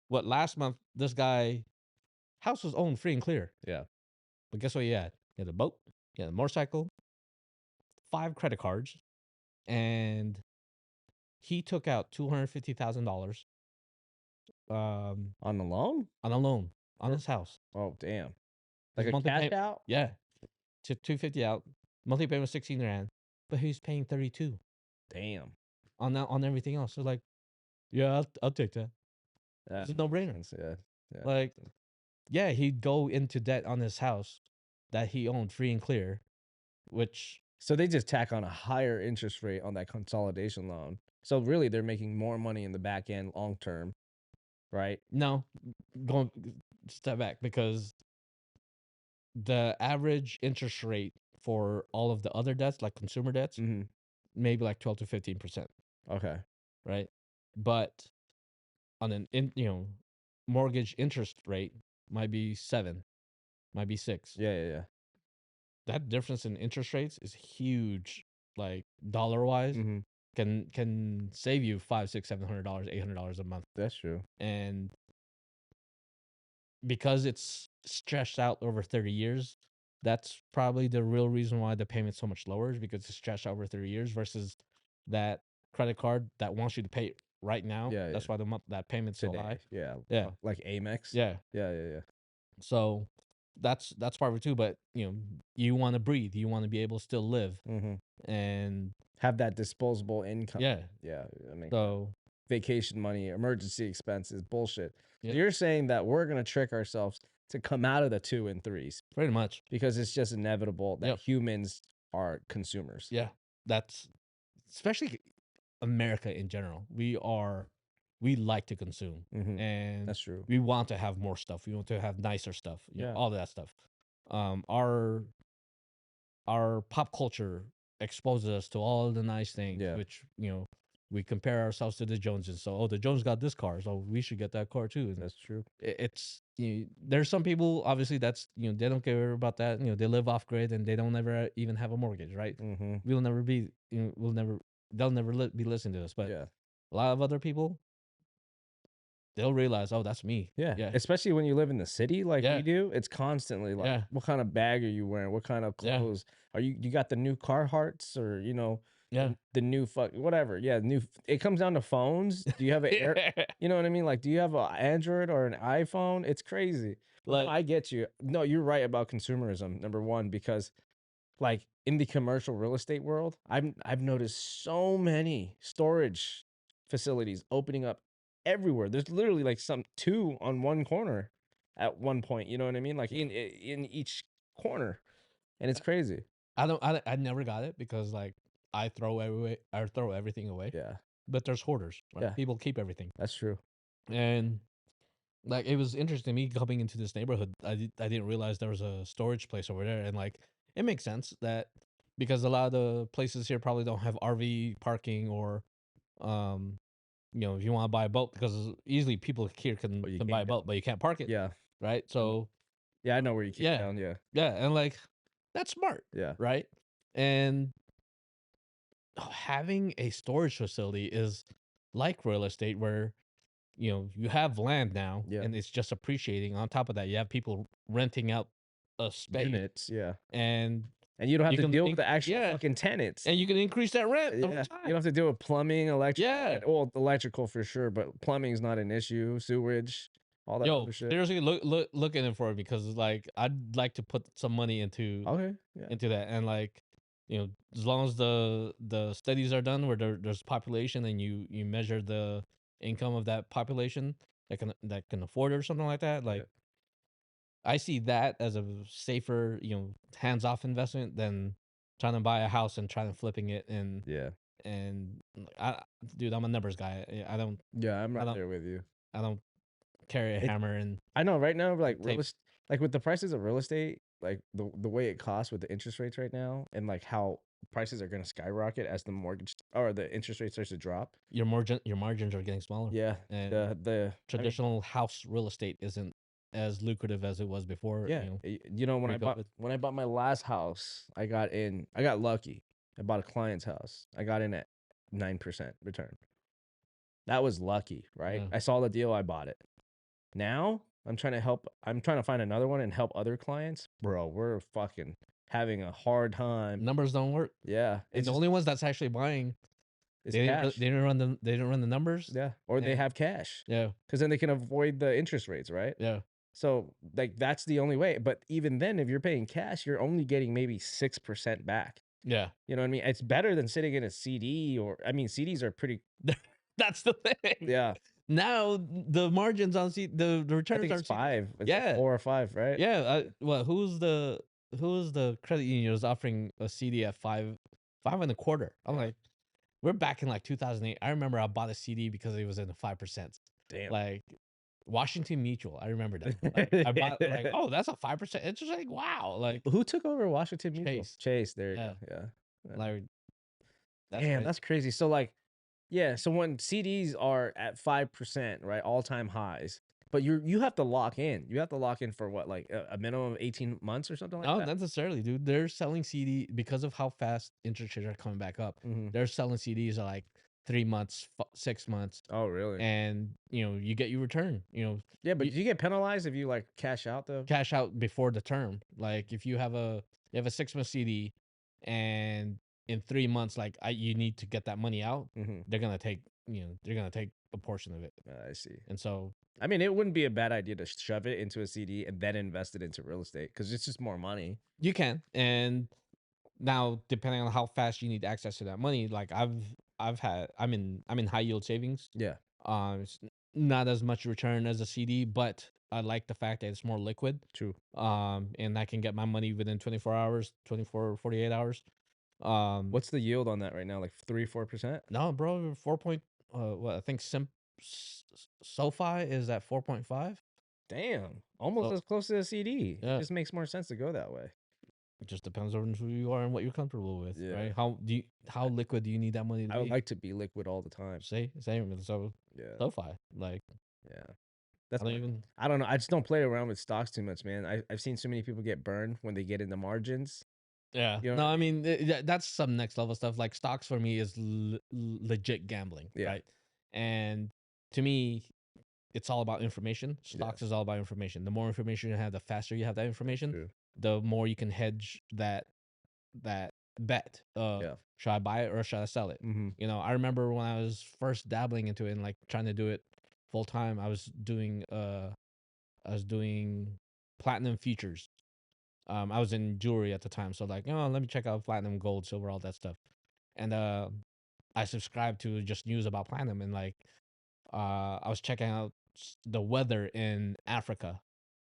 what last month this guy house was owned free and clear. Yeah. But guess what he had? He had a boat, he had a motorcycle, 5 credit cards, and he took out $250,000 On the loan? on a loan on For- his house. Oh damn. His Like a monthly cash payment, out? yeah, took 250 out. Monthly payment was 16 grand, but he's paying 32 Damn. on everything else. So like, yeah, I'll take that. Yeah. It's a no brainer. Yeah. Yeah. Like, yeah, he'd go into debt on his house that he owned free and clear, which So they just tack on a higher interest rate on that consolidation loan. So really they're making more money in the back end long term, right? no, going step back, because the average interest rate for all of the other debts, like consumer debts, Mm-hmm. maybe like 12 to 15%, Okay. right? But on mortgage interest rate might be 7, might be 6. Yeah, yeah, yeah. That difference in interest rates is huge. Like, dollar wise, Mm-hmm. can save you $500, $600, $800 a month. That's true. And because it's stretched out over 30 years, that's probably the real reason why the payment's so much lower, is because it's stretched out over 30 years versus that credit card that wants you to pay it right now. Yeah, That's yeah. why that payment's so high. Today. Yeah. Yeah. Like Amex. Yeah. Yeah, yeah, yeah. So that's part of it too. But you want to breathe. You want to be able to still live. Mm-hmm. And Have that disposable income. yeah. Yeah. I mean, So vacation money, emergency expenses, bullshit. So yeah, you're saying that we're gonna trick ourselves to come out of the 2 and 3s pretty much. because it's just inevitable that Yep. humans are consumers. Yeah. That's especially America in general. We like to consume, Mm-hmm. and That's true. we want to have more stuff. We want to have nicer stuff. Yeah. All that stuff. Our pop culture exposes us to all the nice things, Yeah. which we compare ourselves to the Joneses. So, the Jones got this car, so we should get that car too. And That's true. it's there's some people obviously that's they don't care about that. They live off grid and they don't ever even have a mortgage, right? Mm-hmm. We'll never be. They'll never be listening to us. But Yeah. a lot of other people, they'll realize, oh, that's me. Yeah. Yeah. Especially when you live in the city like Yeah. we do, it's constantly like, Yeah. what kind of bag are you wearing? What kind of Yeah. clothes? Are you got the new Carhartts or, Yeah. the new fuck whatever. Yeah, it comes down to phones. Do you have an air you know what I mean? Like, do you have an Android or an iPhone? It's crazy. But no, Like I get you. No, you're right about consumerism, number one, because like in the commercial real estate world, I've noticed so many storage facilities opening up everywhere. There's literally like some two on one corner at one point. You know what I mean? Like in each corner, and it's crazy. I never got it because like I throw everything away. Yeah, But there's hoarders, right? yeah, People keep everything. that's true. And like it was interesting me coming into this neighborhood. I didn't realize there was a storage place over there, and like it makes sense that because a lot of the places here probably don't have RV parking or um if you want to buy a boat because easily people here But you can buy can't a get. boat but you can't park it, Yeah, right? I know. So Yeah, I know where you came yeah, down. Yeah, yeah, and like that's smart, yeah, right? And having a storage facility is like real estate where you have land now yeah. and it's just appreciating. On top of that, you have people renting out a space Units. Yeah, and and you don't have you to can deal with the actual yeah, fucking tenants. and you can increase that rent over Yeah, you time. don't have to deal with plumbing, electric, Yeah. well, electrical for sure, but plumbing is not an issue, sewage, all that Yo, other shit. seriously, look in it for it because like I'd like to put some money Okay, yeah, into that and like as long as the studies are done where there's population and you measure the income of that population that can afford it or something like that, yeah, like I see that as a safer, hands off investment than trying to buy a house and trying to flipping it yeah, and I dude, I'm a numbers guy. yeah, I'm I right don't there with you. I don't carry a It hammer and I know right now, like tape. like with the prices of real estate, like the way it costs with the interest rates right now, and like how prices are gonna skyrocket as the mortgage or the interest rate starts to drop. Your margins are getting smaller, Yeah, and I mean, traditional house real estate isn't as lucrative as it was before. yeah, you know, Pre-COVID. when I bought my last house, I got lucky. I bought a client's house. I got in at 9% return. That was lucky, right? Yeah, I saw the deal, I bought it. Now, I'm trying to find another one and help other clients. Bro, we're fucking having a hard time. numbers don't work, Yeah, and it's the just only ones that's actually buying it's cash. they didn't run the numbers, Yeah, or they and have cash yeah, because then they can avoid the interest rates, right? yeah, So, like, that's the only way. But even then, if you're paying cash, you're only getting maybe 6% back. yeah. You know what I mean? It's better than sitting in a CD, or I mean, CDs are pretty. That's the thing. Yeah, Now the margins on the I returns think on it's CD. 5. It's like Yeah, 4 or 5, right? yeah. Well, who's the credit union is offering a CD at five and a quarter? I'm Yeah. like, we're back in like 2008. I remember I bought a CD because it was in the 5%. Damn. Like Washington Mutual, I remember that. Like I bought like, oh, that's a 5%. It's just like wow, like Who took over Washington Mutual? Chase. Chase. There you go. Yeah, Yeah. Yeah. like that's Damn, crazy. that's crazy. So like, yeah. So when CDs are at 5%, right, all time highs, but you have to lock in. You have to lock in for what, like a minimum of 18 months or something like No, that. not necessarily, dude. They're selling CD because of how fast interest rates are coming back up. Hmm. They're selling CDs at like 3 months, 6 months, Oh, really? and you get your return. Yeah, but You do you get penalized if you like cash out the? cash out before the term. Like if you have a 6 month CD, and in 3 months, like you need to get that money out, Hmm. they're gonna take a portion of it, I see. and so I mean, it wouldn't be a bad idea to shove it into a CD and then invest it into real estate because it's just more money. you can. And now, depending on how fast you need access to that money, like I'm in high yield savings. Yeah. It's not as much return as a CD, but I like the fact that it's more liquid. True. And I can get my money within 24 hours, 24, 48 hours. Um, What's the yield on that right now? Like 3, 4%? no, bro, 4 point, what I think SoFi is at 4.5. Damn, almost So as close to a CD. It yeah, just makes more sense to go that way. it just depends on who you are and what you're comfortable with, Yeah, right? How liquid do you need that money to I would be? like to be liquid all the time. Say same. So Yeah, SoFi, like yeah. I That's don't my. even. I don't know. I just don't play around with stocks too much, man. I've seen so many people get burned when they get in the margins. Yeah. You know No, what I I mean? mean that's some next level stuff. Like stocks for me is legit gambling, Yeah, right? And to me, it's all about information. yeah. Stocks is all about information. The more information you have, the faster you have that That's information, true. the more you can hedge that bet. Yeah. Should I buy it or should I sell it? Mhm. You know, I remember when I was first dabbling into it and like trying to do it full time. I was doing platinum futures. I was in jewelry at the time, so like, oh, let me check out platinum, gold, silver, all that stuff. And I subscribed to just news about platinum, and like, I was checking out the weather in Africa,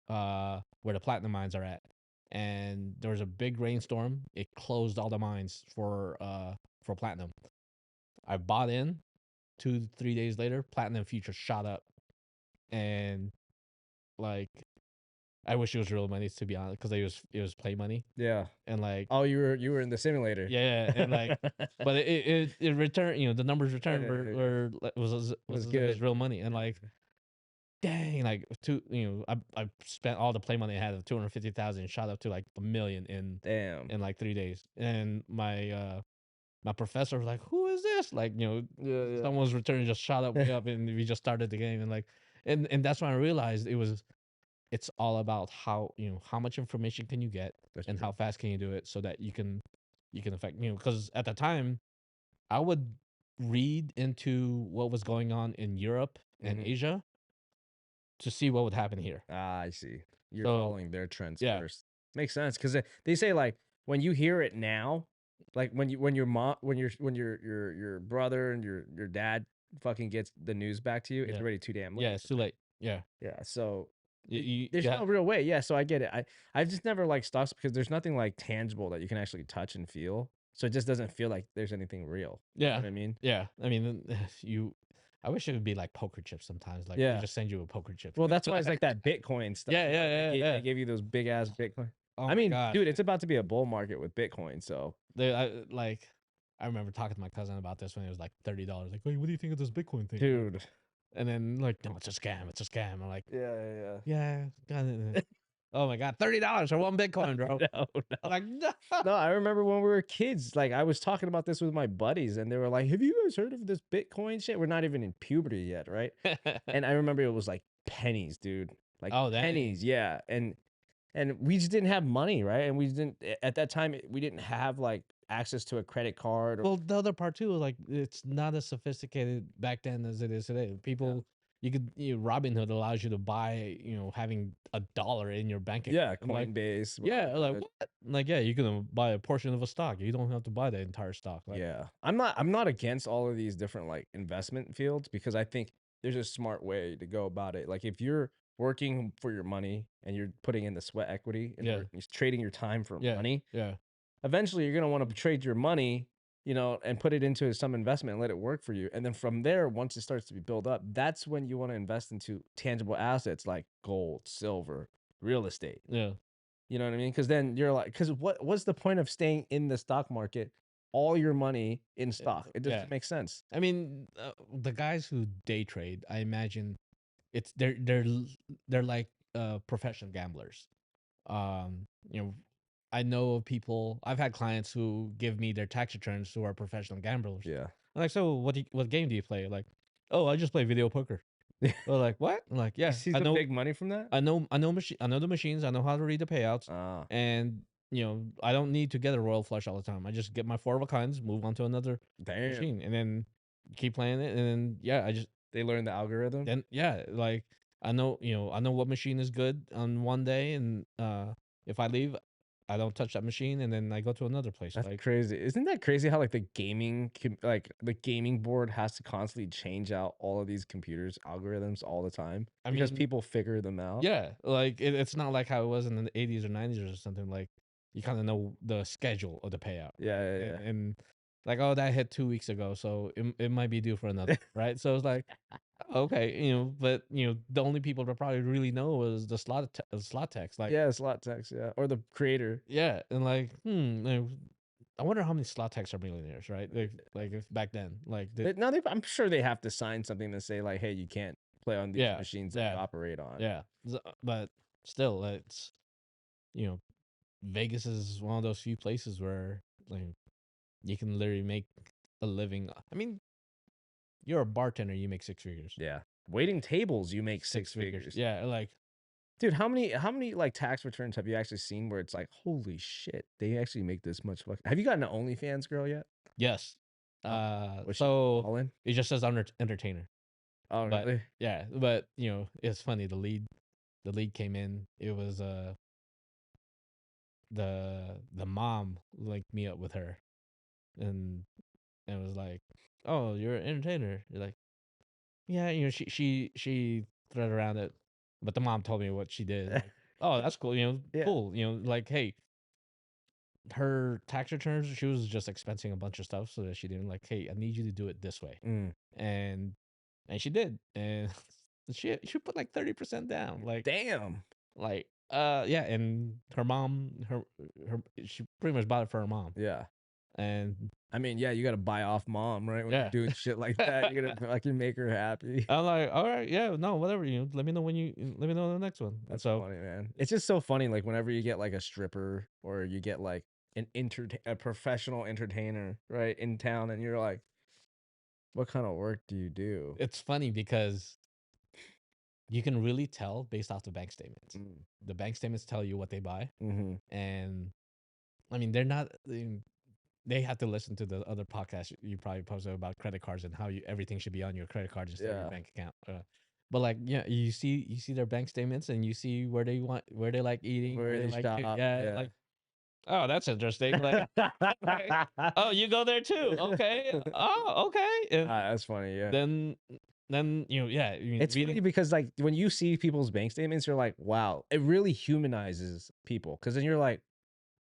where the platinum mines are at, and there was a big rainstorm. It closed all the mines for platinum. I bought in. 2 3 days later, platinum futures shot up, and like, I wish it was real money to be honest, because it was play money, Yeah. and like, Oh, you were in the simulator. yeah, and like, but it returned. You know, the numbers returned Was was as if it's good. real money, and like, dang, like I spent all the play money I had of 250,000, shot up to like 1 million Damn. in like 3 days, and my professor was like, "Who is this?" Like, Yeah, yeah. someone's return just shot up way up, and we just started the game, and like, and that's when I realized it's all about how much information can you get That's and true. how fast can you do it so that you can affect, because at the time I would read into what was going on in Europe and Mhm. Asia to see what would happen here. Ah, I see. You're So following their trends yeah, first. Makes sense because they say like when you hear it now, like when your mom when your brother and your dad fucking gets the news back to you, it's yeah, already too damn yeah, late. it's too late. Yeah, Yeah, so there's yeah, no real way. Yeah, so I get it. I've just never liked stocks because there's nothing like tangible that you can actually touch and feel. So it just doesn't feel like there's anything real. You know yeah, what I mean? yeah. I mean, I wish it would be like poker chips sometimes. Like, they Yeah. just send you a poker chip. Well, that's why it's like that Bitcoin stuff, Yeah, you know, yeah, they yeah, gave yeah. they gave you those big ass Bitcoin. Oh I my mean, gosh. dude, it's about to be a bull market with Bitcoin, so I remember talking to my cousin about this when it was like $30. Like, wait, what do you think of this Bitcoin thing? dude. And then like, no, it's a scam. It's a scam. I'm like, Yeah, yeah, yeah, got it. Oh my god, $30 for one Bitcoin, bro. yeah. No, I'm no. like, no. No, I remember when we were kids, like, I was talking about this with my buddies, and they were like, "Have you guys heard of this Bitcoin shit?" We're not even in puberty yet, right? And I remember it was like pennies, dude. Like Oh dang. pennies, yeah. And we just didn't have money, right? And we didn't at that time we didn't have like access to a credit card or Well, the other part too is like, it's not as sophisticated back then as it is today. yeah. People, Robinhood allows you to buy, having $1 in your bank account. Yeah, I'm like, Coinbase, yeah, like Robinhood. what? Like, yeah, you can buy a portion of a stock. You don't have to buy the entire stock. Like, Yeah. I'm not against all of these different like investment fields because I think there's a smart way to go about it. Like if you're working for your money and you're putting in the sweat equity and yeah, you're trading your time for yeah, money, yeah, eventually you're going to want to trade your money, and put it into some investment and let it work for you. And then from there, once it starts to be built up, that's when you want to invest into tangible assets like gold, silver, real estate. yeah. You know what I mean? Because then you're like, because what's the point of staying in the stock market, all your money in stock? It Yeah. doesn't make sense. I mean, the guys who day trade, I imagine they're like professional gamblers. Um, you know, I know of people. I've had clients who give me their tax returns who are professional gamblers. Yeah. I'm like, so what game do you play? Like, oh, I just play video poker. They're like, what? I'm like, You yeah, see I some know, big money from that? I know the machines. I know how to read the payouts, Ah, and I don't need to get a royal flush all the time. I just get my four of a kinds, move on to another damn. machine, and then keep playing it. And then yeah, They learned the algorithm. like, I know what machine is good on one day, and if I leave, I don't touch that machine, and then I go to another place. That's Like, crazy. Isn't that crazy how like like the gaming board has to constantly change out all of these computers algorithms all the time I because mean, people figure them out? yeah, like it's not like how it was in the 80s or 90s or something. Like, you kind of know the schedule of the payout, Yeah, right? yeah, And, yeah. and like, oh, that hit 2 weeks ago, so it might be due for another, right? So it's like, okay, but the only people that probably really know was the slot techs. Like, Yeah, slot text, yeah. Or the creator. yeah, and like, I wonder how many slot techs are millionaires, right? Like if back then, like, Now I'm sure they have to sign something to say like, hey, you can't play on these yeah, machines that we yeah, operate on. yeah. But still, it's you know, Vegas is one of those few places where like you can literally make a living. I mean, you're a bartender, you make six figures, Yeah. Waiting tables, you make six six figures. figures. Yeah, like Dude, how many like tax returns have you actually seen where it's like, holy shit, they actually make this much have you gotten an OnlyFans girl yet? Yes. Oh, was she So all in? it just says entertainer. Oh, But really? yeah, but it's funny. The lead came in. It was the mom linked me up with her, and it was like, oh, you're an entertainer. You're like, yeah, she thread around it, but the mom told me what she did. Like, oh, that's cool. Yeah. Cool. Like, hey, her tax returns, she was just expensing a bunch of stuff so that she didn't like, hey, I need you to do it this way, Mm. and she did, and she put like 30% down, Damn. yeah, and her mom, her she pretty much bought it for her mom, Yeah. and I mean, yeah, you gotta buy off mom, right? When you're yeah. doing shit like that, you're gonna fucking make her happy. I'm like, all right, yeah, no, whatever. Let me know let me know the next one. And That's so funny, man. It's just so funny, like whenever you get like a stripper or you get like a professional entertainer, right, in town, and you're like, what kind of work do you do? it's funny because you can really tell based off the bank statements. Mm. The bank statements tell you what they buy, Mm-hmm. and I mean, they're not. They have to listen to the other podcast you probably posted about credit cards and how everything should be on your credit card instead of your Yeah. bank account. But like, yeah, you see their bank statements and you see where they like eating, Where where they they like shop, yeah, yeah. like, oh, that's interesting. Like, like, oh, you go there too? Okay. Oh, okay. And That's funny, yeah. then yeah, I mean, It's funny reading, because like when you see people's bank statements, you're like, wow, it really humanizes people. Cause then you're like,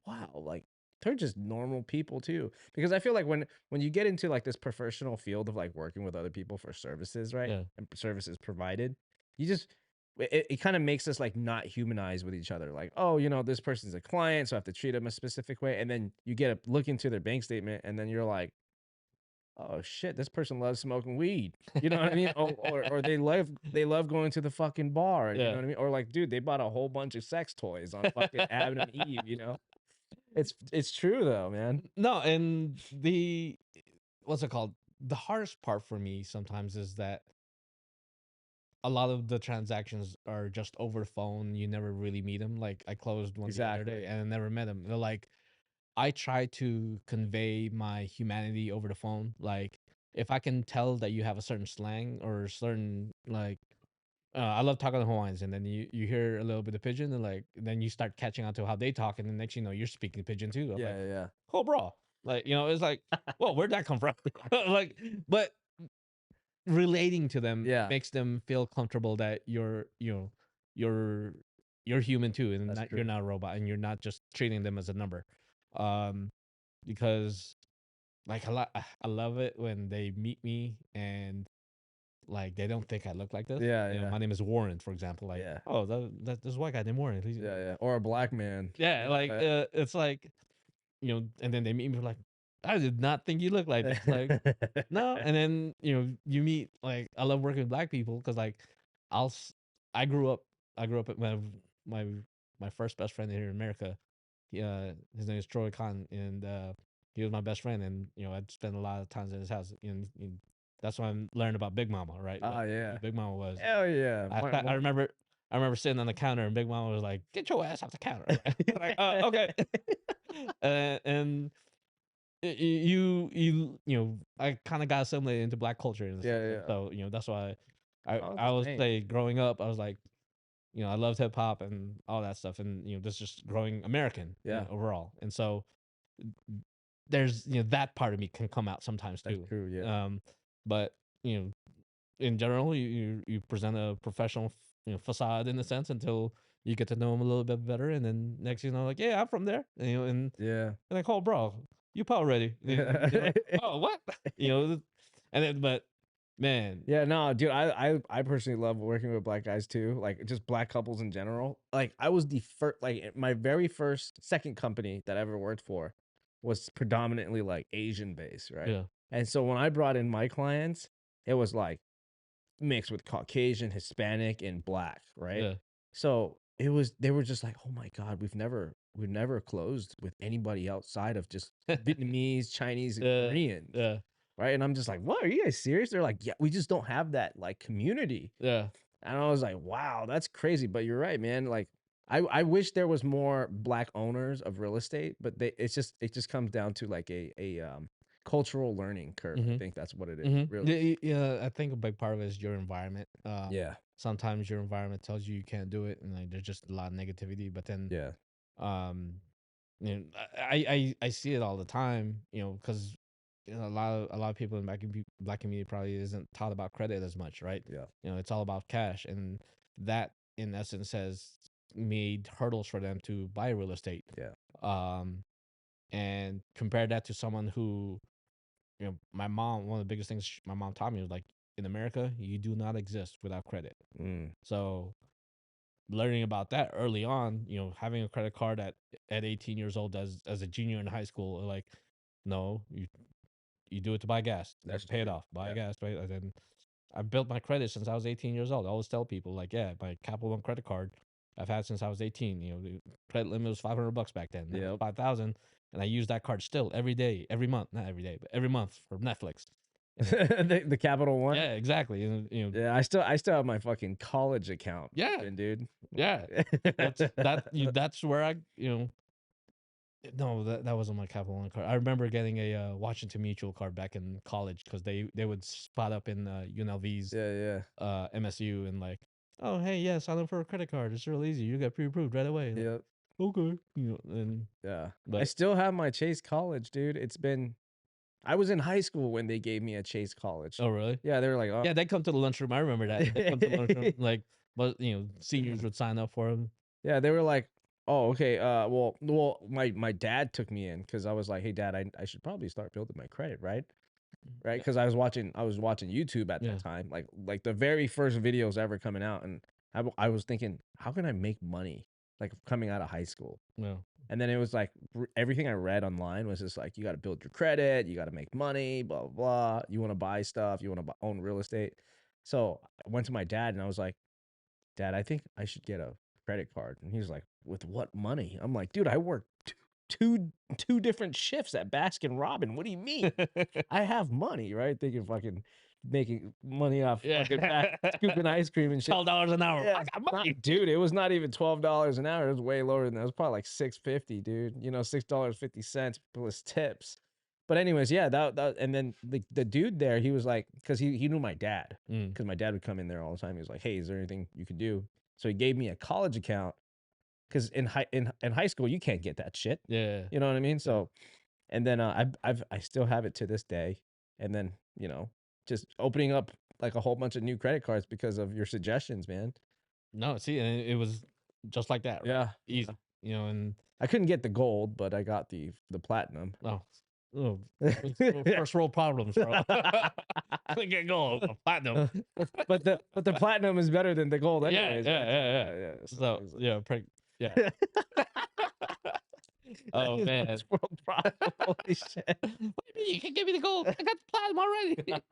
wow, like they're just normal people too. Because I feel like when you get into like this professional field of like working with other people for services, right? yeah, And services provided, you just it kind of makes us like not humanize with each other. Like, oh, this person's a client, so I have to treat them a specific way. And then you get a look into their bank statement, and then you're like, oh shit, this person loves smoking weed. You know what I mean? Or they love going to the fucking bar. You know yeah. what I mean? Or like, dude, they bought a whole bunch of sex toys on fucking Adam and Eve. It's true though, man. No, and what's it called? The hardest part for me sometimes is that a lot of the transactions are just over phone. You never really meet them. Like I closed one the other day Exactly. and I never met him. They're like, I try to convey my humanity over the phone. Like if I can tell that you have a certain slang or certain like, I love talking to Hawaiians, and then you hear a little bit of pigeon, and like then you start catching on to how they talk, and the next you're speaking pigeon too. I'm like, Yeah, yeah, oh, bro, like it's like, well, where'd that come from? Like, but relating to them yeah. makes them feel comfortable that you're you're human too, and That's not you're true. not a robot, and you're not just treating them as a number. Um, because like I love it when they meet me and like they don't think I look like this. Yeah, yeah, My name is Warren, for example. Like, yeah, oh, this white guy named Warren. yeah, yeah. Or a black man. Yeah, like it's like and then they meet me like, I did not think you look like this. Like, no, and then you meet like I love working with black people because like I'll s- I grew up at my my first best friend here in America. His name is Troy Khan, and he was my best friend, and I'd spend a lot of times in his house, and that's when I learned about Big Mama, right? Oh Who yeah. Big Mama was. Hell yeah. I remember sitting on the counter, and Big Mama was like, "Get your ass off the counter!" Like, okay. And I kind of got assimilated into black culture in a Yeah, sense, and yeah. so that's why Oh, I always same. say growing up, I was like, I loved hip hop and all that stuff, and this just growing American, Yeah, overall, and so there's that part of me can come out sometimes that's too, true. Yeah. but in general, you present a professional facade in a sense until you get to know them a little bit better, and then next like, yeah, I'm from there, and Yeah. like, oh, bro, you power ready. You're like, oh, what? And then, but man, Yeah, no, dude, I personally love working with black guys too, like just black couples in general. Like I was the first, like my very first second company that I ever worked for was predominantly like Asian based, right? yeah, And so when I brought in my clients, it was like mixed with Caucasian, Hispanic, and black, right? yeah, So they were just like, oh my God, we've never closed with anybody outside of just Vietnamese, Chinese, and yeah, Koreans. yeah, Right, and I'm just like, "What? Are you guys serious?" They're like, "Yeah, we just don't have that, like, community." yeah, And I was like, wow, that's crazy. But you're right, man. Like, I wish there was more black owners of real estate, but it just comes down to like a cultural learning curve. I Hmm. think that's what it is, Hmm. really. Yeah, yeah, I think a big part of it is your environment. Yeah. Sometimes your environment tells you you can't do it, and like there's just a lot of negativity. But then, Yeah. um, you know, I see it all the time. You know, because a lot of people in black community probably isn't taught about credit as much, right? Yeah. You know, it's all about cash, and that in essence has made hurdles for them to buy real estate. Yeah. Um, and compare that to someone who, you know, my mom, one of the biggest things my mom taught me was like, in America, you do not exist without credit. Mm. So learning about that early on, you know, having a credit card at 18 years old as a junior in high school, like, no, you do it to buy gas, That's pay it true. off, buy Yeah. gas, pay, and then I built my credit since I was 18 years old. I always tell people like, yeah, my Capital One credit card I've had since I was 18. You know, the credit limit was $500 back then. Now it's Yep. 5,000, and I use that card still every day, every month, not every day, but every month for Netflix. And The Capital One. yeah, exactly. And you know, Yeah, I still have my fucking college account yeah, open, dude. yeah. That's where I, you know, no, that wasn't my Capital One card. I remember getting a Washington Mutual card back in college because they would spot up in UNLV's Yeah, yeah. MSU and like, oh hey, yeah, sign up for a credit card. It's real easy. You get pre-approved right away. Like, Yep. okay, you know, and Yeah. I but still have my Chase College, dude. I was in high school when they gave me a Chase College. oh really? Yeah, they were like, Yeah, they come to the lunchroom. I remember that. They come to the lunchroom "Oh." like, but you know, seniors would sign up for them. Yeah, they were like, "Oh, okay. Well, my dad took me in because I was like, hey, dad, I should probably start building my credit, right? Right? Yeah, Because I was watching YouTube at that yeah, time, like the very first videos ever coming out, and I was thinking, how can I make money like coming out of high school? yeah. And then it was like everything I read online was just like, you got to build your credit, you got to make money, blah blah blah. You want to buy stuff, you want to own real estate. So I went to my dad and I was like, Dad, I think I should get a credit card. And he was like, with what money? I'm like, dude, I work two different shifts at Baskin Robin. What do you mean? I have money, right? Thinking fucking making money off fucking Yeah. scooping ice cream and shit. $12 an hour. Yeah, I got money. dude, it was not even $12 an hour. It was way lower than that. It was probably like $6.50, dude. You know, $6.50 plus tips. But anyways, yeah, that and then the dude there, he was like, because he knew my dad, Mm, because my dad would come in there all the time. He was like, hey, is there anything you can do? So he gave me a college account because in high school you can't get that shit. yeah. You know what I mean? Yeah. So and then I still have it to this day. And then just opening up like a whole bunch of new credit cards because of your suggestions, man. No, see, and it was just like that, right? Yeah, Easy, you know, and I couldn't get the gold, but I got the platinum. oh, oh, first world problems, bro. Couldn't get gold, platinum. But the platinum is better than the gold Yeah, anyways, yeah, right? yeah, yeah. Yeah, yeah. So I So was yeah, yeah. like, Oh man, first world problem. Holy shit. what do you mean you can give me the gold? I got the platinum already.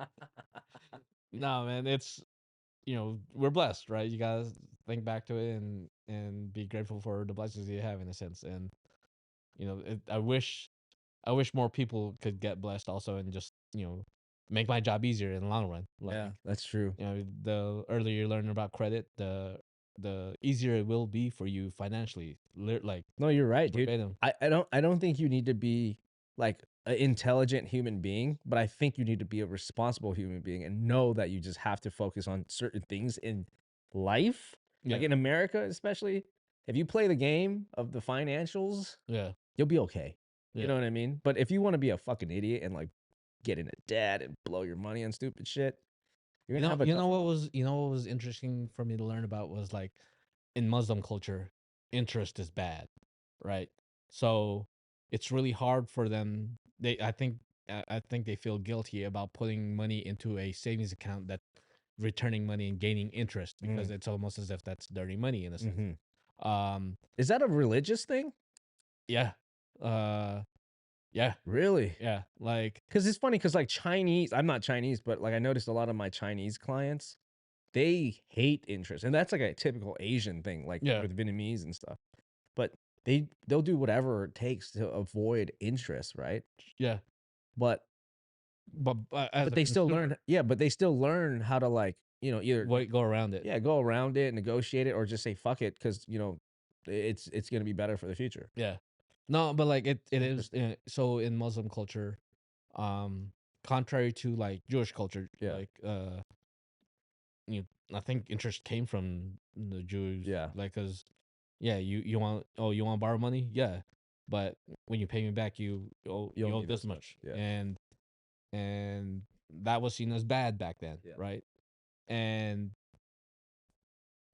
No, man, it's you know we're blessed, right? You guys think back to it and be grateful for the blessings you have in a sense, and you know I wish more people could get blessed also and just, you know, make my job easier in the long run. Like, Yeah, that's true. you know, the earlier you learn about credit, the easier it will be for you financially. Like No, you're right, dude. verbatim. I don't think you need to be like an intelligent human being, but I think you need to be a responsible human being and know that you just have to focus on certain things in life. Like Yeah. in America, especially, if you play the game of the financials, Yeah. you'll be okay. You Yeah. know what I mean? But if you want to be a fucking idiot and like get into debt and blow your money on stupid shit, you're gonna have a tough time. You know what was interesting for me to learn about was like in Muslim culture, interest is bad, right? So it's really hard for them. I think they feel guilty about putting money into a savings account that returning money and gaining interest because Mm, it's almost as if that's dirty money in a sense. hmm. Um, Is that a religious thing? yeah, uh, yeah, Really? yeah. Like, Because it's funny, because like Chinese, I'm not Chinese, but like I noticed a lot of my Chinese clients, they hate interest, and that's like a typical Asian thing, like yeah, with Vietnamese and stuff. But they'll do whatever it takes to avoid interest, right? yeah. But But as but a they still consumer, learn, yeah, but they still learn how to like either go around it. yeah, go around it, negotiate it, or just say fuck it because it's gonna be better for the future. Yeah. No, but like it is Interesting. so in Muslim culture, contrary to like Jewish culture, Yeah, like I think interest came from the Jews, yeah. like because yeah, you want to borrow money, yeah, but when you pay me back, You you owe owe me this this much. much, Yeah, and that was seen as bad back then, yeah. right? And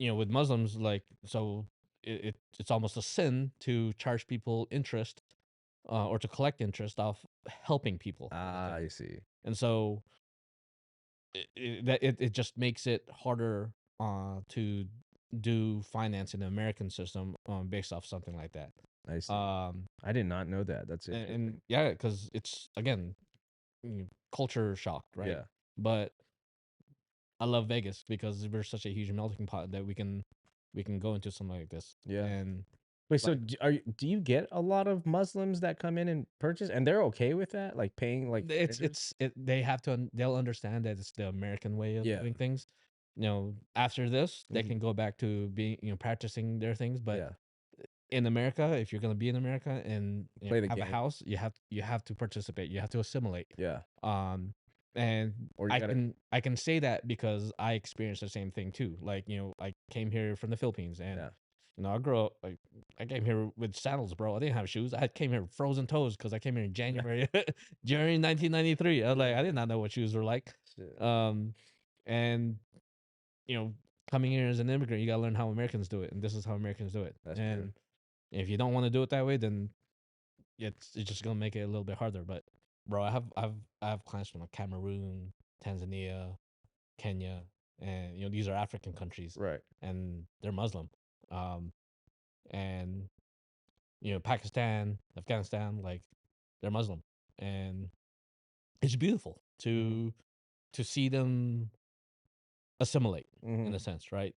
with Muslims, like so, it's almost a sin to charge people interest, or to collect interest off helping people in a Ah, sense. I see. And so it just makes it harder to do finance in the American system based off something like that. I see. Um, I did not know that. That's and interesting. yeah, because it's again culture shocked, right? Yeah, But I love Vegas because we're such a huge melting pot that we can go into something like this. yeah. And Wait, so like do you get a lot of Muslims that come in and purchase, and they're okay with that, like paying like interest? they have to they'll understand that it's the American way of Yeah. doing things. After this, they Mhm. can go back to being practicing their things. But Yeah. in America, if you're gonna be in America and Play the have a game. house, you have to participate. You have to assimilate. Yeah. Um, and Or you I gotta. can I can say that because I experienced the same thing too. Like I came here from the Philippines, and Yeah. I grew up like I came here with sandals, bro. I didn't have shoes. I came here frozen toes because I came here in January, January 1993. I was like, I Yeah. did not know what shoes were like. Shit. Um, and you know, coming here as an immigrant, you gotta learn how Americans do it, and this is how Americans do it. That's true. And if you don't want to do it that way, then it's just gonna make it a little bit harder. But bro, I have clients from like Cameroon, Tanzania, Kenya, and these are African countries, Right. and they're Muslim. And Pakistan, Afghanistan, like they're Muslim, and it's beautiful Mhm. to see them assimilate in Mhm. a sense, right?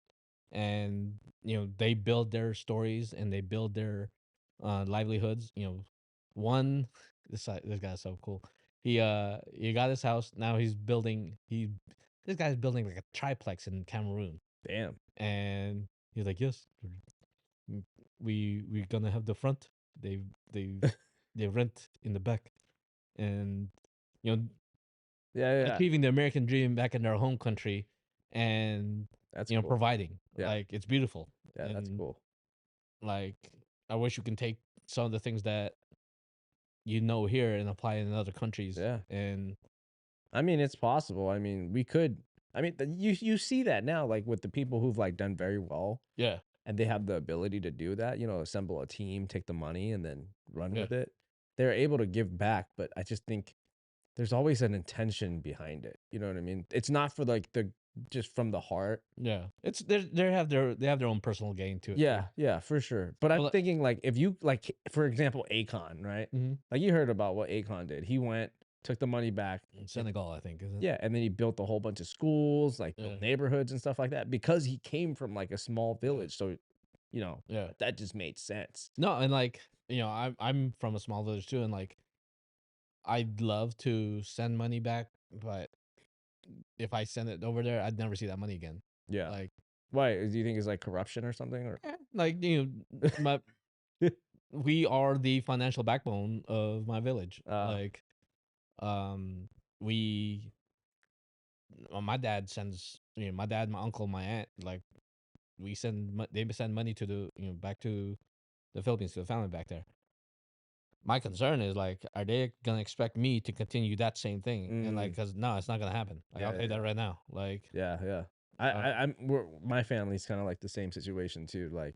And they build their stories and they build their livelihoods. One this guy's so cool. He got his house. Now he's building. This guy's building like a triplex in Cameroon, Damn. and he's like, yes, mm, we're gonna have the front. They they they rent in the back, and you know Yeah, yeah, yeah. achieving the American dream back in their home country, and That's cool. providing, Yeah. like it's beautiful. Yeah, that's And cool. like I wish you can take some of the things that here and apply it in other countries. Yeah. And I mean, it's possible. I mean, we could. I mean, you see that now, like with the people who've like done very well, yeah, and they have the ability to do that. Assemble a team, take the money, and then run yeah, with it. They're able to give back, but I just think there's always an intention behind it. You know what I mean? It's not for like the just from the heart. yeah, it's they have their own personal gain to it too. Yeah, yeah, for sure. But I'm But thinking like if you like, for example, Akon, right? mhm, Like you heard about what Akon did. He went, took the money back, and Senegal, I think, isn't it? yeah, and then he built a whole bunch of schools, like built Yeah, neighborhoods and stuff like that because he came from like a small village. So, you know, yeah. that just made sense. No, and like I'm from a small village too, and like I'd love to send money back, but if I send it over there, I'd never see that money again. Yeah. Like, Why? Do you think it's like corruption or something? Or like my we are the financial backbone of my village. uh, Like, we, my dad sends, my dad, my uncle, my aunt, like they send money to the, back to the Philippines to the family back there. My concern is like, are they gonna expect me to continue that same thing? And like, mm, cause no, it's not gonna happen. Like, I'll yeah, tell you yeah, that right now. Like, yeah, yeah. uh, My family's kind of like the same situation too. Like,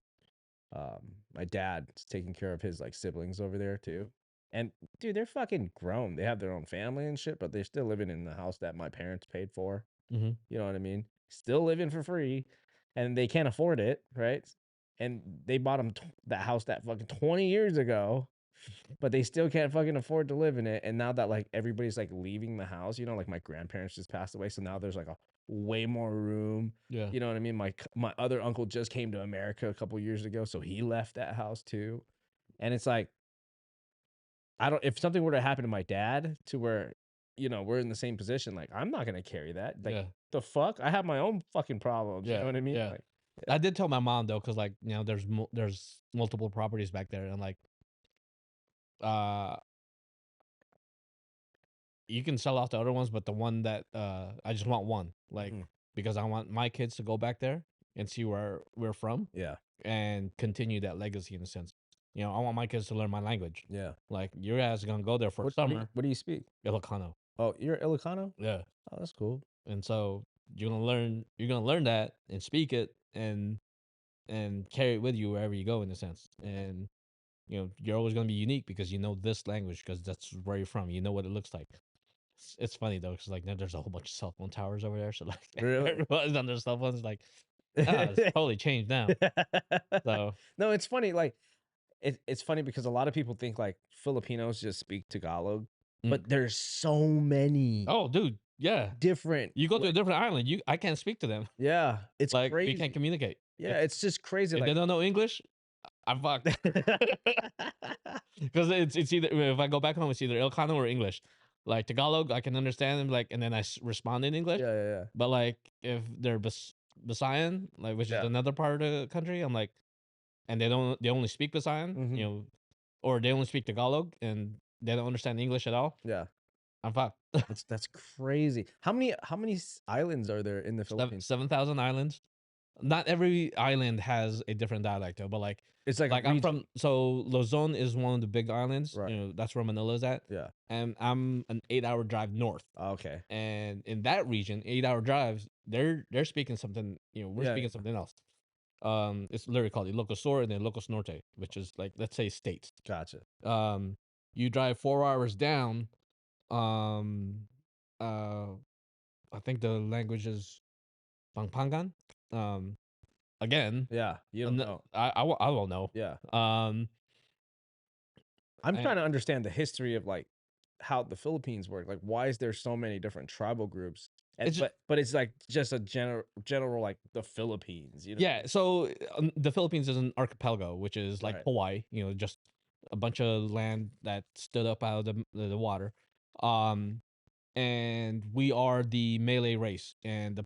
my dad's taking care of his like siblings over there too. And dude, they're fucking grown. They have their own family and shit, but they're still living in the house that my parents paid for. mhm, You know what I mean? Still living for free, and they can't afford it, right? And they bought them that house that fucking 20 years ago, but they still can't fucking afford to live in it. And now that like everybody's like leaving the house, like my grandparents just passed away, so now there's like a way more room. yeah, You know what I mean? My other uncle just came to America a couple years ago, so he left that house too. And it's like I don't if something were to happen to my dad to where we're in the same position. Like, I'm not gonna carry that. Like, Yeah. the fuck? I have my own fucking problems. You know Yeah. what I mean? Yeah. Like, I did tell my mom though, because like there's multiple properties back there, and like uh you can sell off the other ones, but the one that I just want one, like mhm, because I want my kids to go back there and see where we're from yeah, and continue that legacy in a sense. You know, I want my kids to learn my language. yeah. Like your ass is gonna go there for summer, What do you speak? Ilocano. Oh, you're Ilocano? Yeah. Oh, that's cool. And so you're gonna learn that and speak it and carry it with you wherever you go in a sense. And you know, you're always gonna be unique because you know this language because that's where you're from. You know what it looks like. It's funny though, because like now there's a whole bunch of cell phone towers over there, so like Really? everyone's on their cell phones. Like, it's totally changed now. So, No, it's funny. Like, it's funny because a lot of people think like Filipinos just speak Tagalog, mm. but there's so many Oh, dude, yeah. different. You go to a different island, I can't speak to them. Yeah, it's Like, we can't crazy. communicate. Yeah, it's just crazy. If they Like, don't know English, I'm fucked. Because it's either if I go back home, it's either Ilocano or English. Like Tagalog, I can understand them, like, and then I respond in English. yeah, yeah, But like, if they're Visayan, like, which is yeah, another part of the country, I'm like, and they only speak Visayan, yeah. you know, or they only speak Tagalog and they don't understand English at all. Yeah, I'm fucked. that's crazy. How many islands are there in the Philippines? 7,000 islands. Not every island has a different dialect though, but It's like a I'm region, from so Luzon is one of the big islands. right? You know, that's where Manila's at. Yeah. And I'm an 8 hour drive north. Okay. And in that region, 8 hour drives, they're speaking something, you know, we're Yeah, speaking yeah. something else. It's literally called Ilocos Sur and then Ilocos Norte, which is like let's say states. Gotcha. Um, you drive 4 hours down. Um, uh, I think the language is Pangpangan. Um, again, Yeah, you don't know. I won't know. Yeah. Um, I'm I, trying to understand the history of like how the Philippines work. Like, why is there so many different tribal groups? And it's but it's like just a general like the Philippines, you know? Yeah, so the Philippines is an archipelago, which is like Right. Hawaii. You know, just a bunch of land that stood up out of the water. Um, and we are the Malay race, and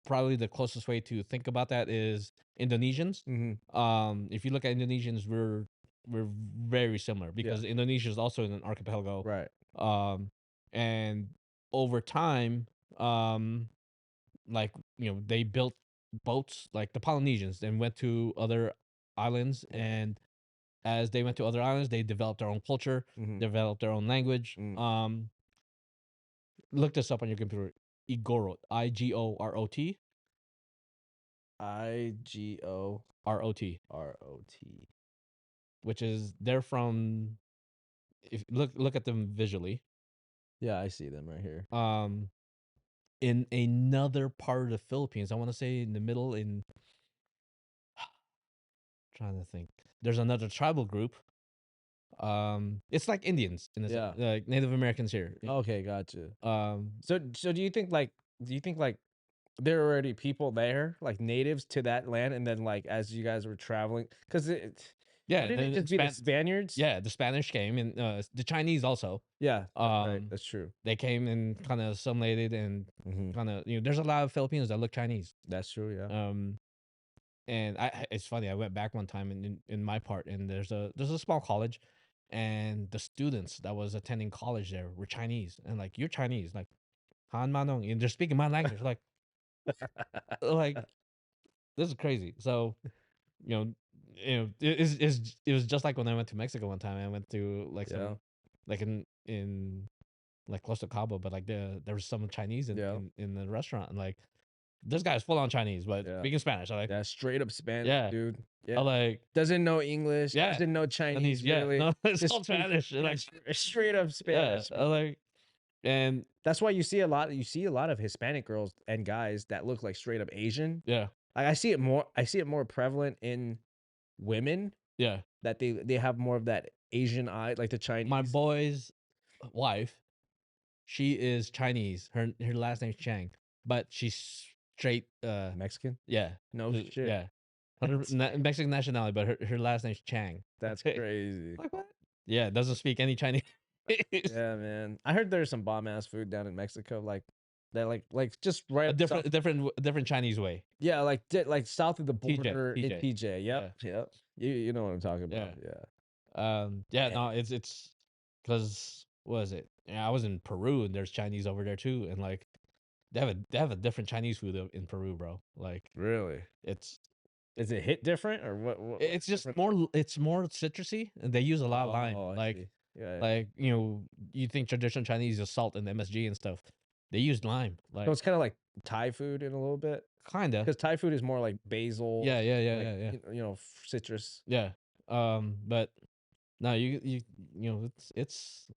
probably the closest way to think about that is Indonesians. Mhm. If you look at Indonesians, we're very similar Yeah. because Indonesia is also in an archipelago. Right. Um, and over time, um, like you know, they built boats like the Polynesians and went to other islands, Yeah. and as they went to other islands, they developed their own culture, Mhm. developed their own language. Mm. Look this up on your computer. Igorot, Igorot, IGO ROT, ROT. which is they're from. If look at them visually, Yeah, I see them right here. um, in another part of the Philippines, I want to say in the middle. In trying to think, there's another tribal group. It's like Indians in this, Yeah. like Native Americans here. Okay, gotcha. Um, So do you think like there are already people there, like natives to that land, and then like as you guys were traveling, because yeah, wouldn't it the just be the Spaniards? yeah, the Spanish came and the Chinese also. Yeah, that's right. Um, That's true. they came and kind of assimilated and Hmm. kind of there's a lot of Filipinos that look Chinese. That's true. Yeah. Um, and it's funny. I went back one time in my part, and there's a small college, and the students that was attending college there were Chinese, and like you're Chinese, like Han Manong, and they're speaking my language, like this is crazy. So you know, it was just like when I went to Mexico one time. I went to like Yeah. some like in like close to Cabo, but like there was some Chinese Yeah. in the restaurant, and like this guy's full on Chinese, but Yeah. speaking Spanish. I like That's straight up Spanish, yeah, dude. I Yeah. like Doesn't know English. yeah, Doesn't know and he's Chinese yeah really. no, it's Just all speaks Spanish. yeah, Like straight up yeah, Spanish. I like and That's why you see a lot of Hispanic girls and guys that look like straight up Asian. yeah I see it more prevalent in women yeah. that they have more of that Asian eye, like the My Chinese. boy's wife, she is Chinese. Her last name's Chang, but she's straight. Mexican? Yeah, No shit. yeah, That's Mexican nationality, but her last name's Chang. that's crazy. Like what? Yeah, doesn't speak any Chinese. Yeah, man. I heard there's some bomb ass food down in Mexico, like that, like just right A up south. different Chinese way. Yeah, like south of the TJ, border in TJ. PJ. Yep, Yeah, yep. You know what I'm talking yeah. about. Yeah. Yeah, Man, no, it's because what is it? Yeah, I was in Peru and there's Chinese over there too, and like they have a different Chinese food in Peru, bro. Like really? it's Is it hit different or it's what's just different? it's more citrusy and they use a lot of lime. Oh, I see. Yeah, yeah. Like you think traditional Chinese is salt and MSG and stuff. They use lime, So like it's kind of like Thai food in a little bit, kinda. because Thai food is more like basil, Yeah, yeah, yeah, like yeah, yeah, citrus. yeah. But no, it's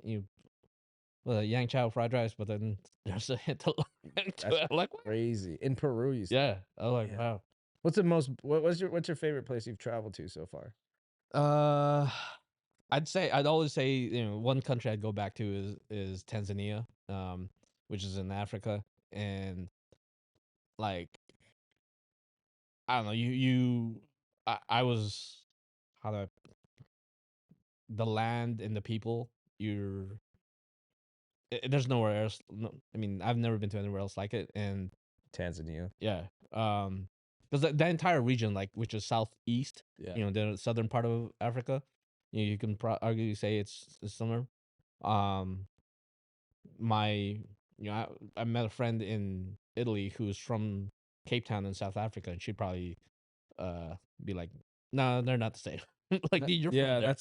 well, yang chow fried rice, but then there's a hint of lime to That's it. I'm like, what? crazy. In Peru, you said. Yeah, I'm like, Yeah. wow. What's your favorite place you've traveled to so far? Uh, I'd always say one country I'd go back to is Tanzania, which is in Africa, and like I don't know, I was how do I, the land and the people. There's nowhere else. No, I mean, I've never been to anywhere else like it, and Tanzania. yeah, because that entire region, like which is southeast, Yeah. the southern part of Africa, you can argue say it's similar. Um, my I met a friend in Italy who's from Cape Town in South Africa, and she'd probably be like, "No, they're not the same." Like you're from Yeah, there.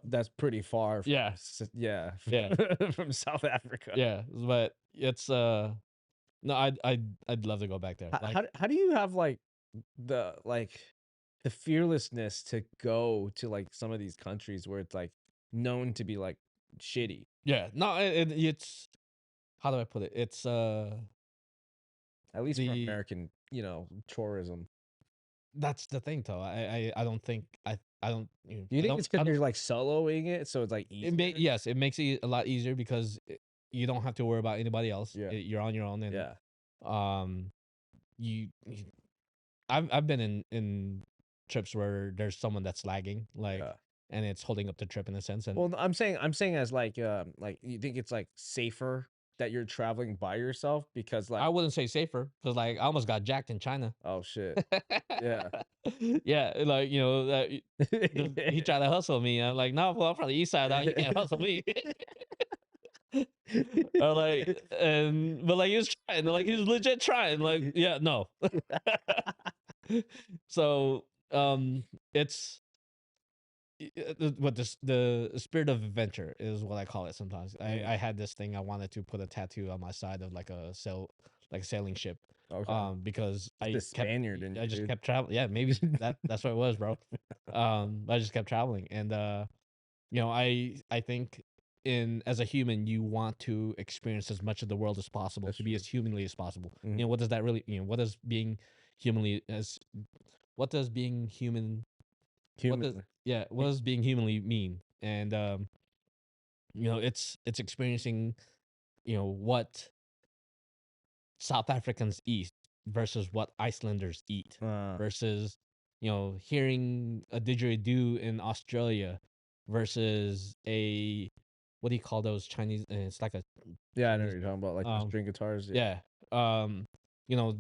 that's pretty far from Yeah, yeah, yeah, from South Africa. yeah. But it's no, I'd love to go back there. Like How do you have like the fearlessness to go to like some of these countries where it's like known to be like shitty? yeah, no, it's how do I put it? It's At least for the American, tourism. that's the thing though. I don't think I don't Do you think it's I because don't you're like soloing it, so it's like easier? yes, it makes it a lot easier because you don't have to worry about anybody else. Yeah, You're on your own, and yeah, um, you I've been in trips where there's someone that's lagging, like, yeah. and it's holding up the trip in a sense. And Well, I'm saying as like you think it's like safer that you're traveling by yourself because like I wouldn't say safer because like I almost got jacked in China. oh shit yeah Yeah, like he tried to hustle me. I'm like, no, well, I'm from the east side. Now you can't hustle me. Or like, and but like he was trying, like he was legit trying. Like, yeah, no. So it's what the spirit of adventure is what I call it sometimes. Mm, I had this thing I wanted to put a tattoo on my side of like a sailing ship. okay, Because just the Spaniard in I you, just dude. kept traveling. Yeah, maybe that's what it was, bro. I just kept traveling, and I think in as a human you want to experience as much of the world as possible That's to be true. as humanly as possible. Mhm. What does that really what does being humanly as what does being human what does Humanly. what does being humanly mean? And it's experiencing what South Africans eat versus what Icelanders eat Uh, versus hearing a didgeridoo in Australia versus a what do you call those Chinese? It's like a yeah, I know what Chinese. you're talking about, like the string guitars. Yeah, Yeah.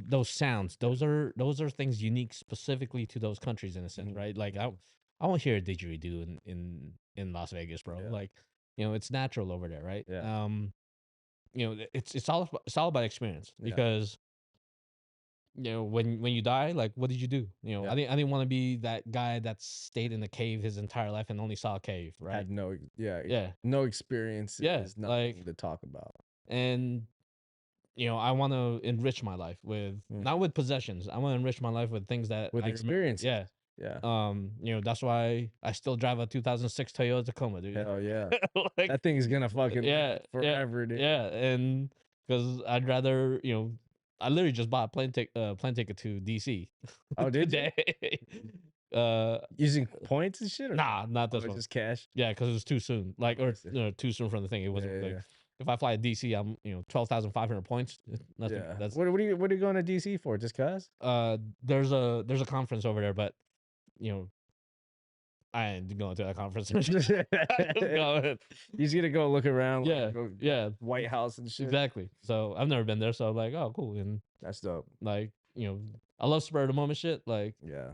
Those sounds. Those are things unique specifically to those countries in a sense, mhm, right? Like I won't hear a didgeridoo in Las Vegas, bro. yeah, Like it's natural over there, right? yeah, It's all about experience yeah, because when you die, like what did you do? yeah. I didn't want to be that guy that stayed in a cave his entire life and only saw a cave, right? Had yeah, Yeah, no experience yeah, is like nothing to talk about. and I want to enrich my life with Mm. not with possessions. I want to enrich my life with things that With I remember. experiences. Yeah. Yeah, That's why I still drive a 2006 Toyota Tacoma, dude. hell yeah. Like, That thing is gonna fucking yeah, last yeah, forever, dude. yeah, and because I'd rather, I literally just bought a plane ticket to DC Oh, did you? today. uh, Using points and shit, or nah, not oh, this it's one. just cash? Yeah, because it was too soon. Like, Oh, I or see. too soon from the thing. It Yeah, wasn't yeah, like yeah. if I fly to DC, I'm 12,500 points. Nothing. Yeah. That's What are you going to DC for? Just cause? there's a conference over there, but you know I ain't going to that conference. Just I'm going. He's gonna go look around, like Yeah, go yeah, White House and shit. exactly. So I've never been there, so I'm like, oh, cool. And That's dope. like, I love spur of the moment shit. Like, Yeah.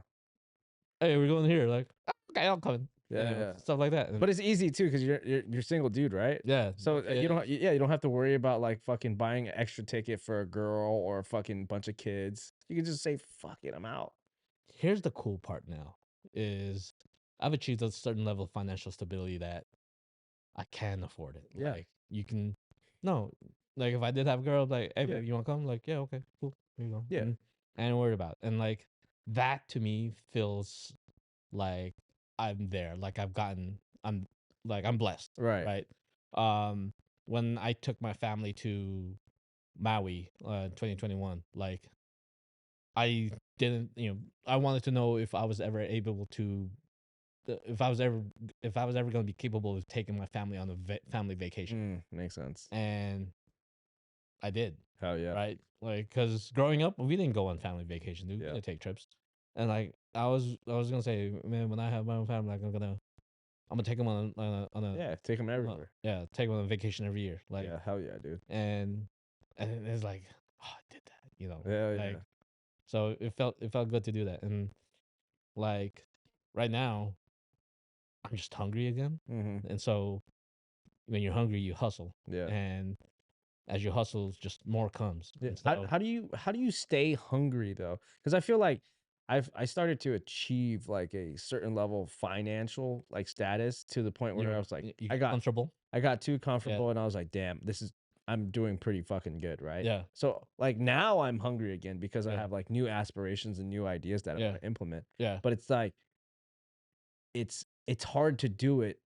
hey, we're going here. Like, "Oh, okay, I'm coming. Yeah, yeah. Stuff like that. And But it's easy too because you're single dude, right? yeah, So yeah. you don't have to worry about like fucking buying an extra ticket for a girl or a fucking bunch of kids. You can just say fuck it, I'm out. Here's the cool part now is I've achieved a certain level of financial stability that I can afford it. Yeah. Like you can, no, like if I did have a girl, like, hey, Yeah. babe, you want to come? Like, yeah, okay, cool, here you go. Yeah. And I ain't worried about it. And like that to me feels like I'm there. Like I'm blessed, Right. right? Um, when I took my family to Maui, 2021, like I didn't, I wanted to know if I was ever able to if I was ever going to be capable of taking my family on a family vacation, Makes sense. and I did. Hell yeah. Right, like because growing up we didn't go on family vacation, dude. We Yeah. didn't take trips, and like I was gonna say, man, when I have my own family, like I'm gonna take them on a Yeah, take them everywhere. yeah, take them on a vacation every year, like, Yeah, hell yeah, dude. and it's like, oh, I did that, Hell yeah. like, so it felt good to do that, and like right now I'm just hungry again, Mm-hmm. and so when you're hungry, you hustle. Yeah. And as you hustle, just more comes. Yeah. And so How do you stay hungry though? Because I feel like I started to achieve like a certain level of financial like status to the point where I was like you get comfortable. I got too Yeah. comfortable and I was like, damn, I'm doing pretty fucking good, right? Yeah. So like now I'm hungry again because I Yeah. have like new aspirations and new ideas that I Yeah. want to implement. Yeah. But it's like it's hard to do it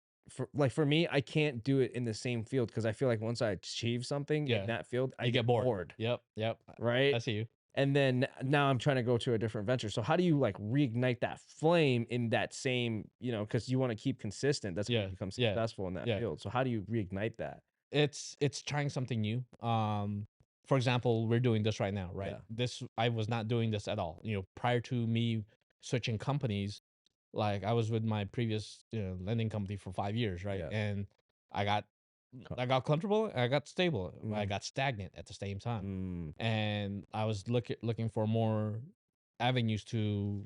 for me, I can't do it in the same field because I feel like once I achieve something in Yeah. that field, I You get get bored. bored, Yep. Yep. right? I see you. And then now I'm trying to go to a different venture. So how do you like reignite that flame in that same, because you want to keep consistent. That's how you Yeah. become Yeah. successful in that Yeah. field. So how do you reignite that? It's trying something new. For example, we're doing this right now, right? Yeah. This I was not doing this at all. Prior to me switching companies, like I was with my previous lending company for 5 years, right? Yeah. And I got Co- I got comfortable, I got stable, I Mm. got stagnant at the same time, Mm. and I was looking for more avenues to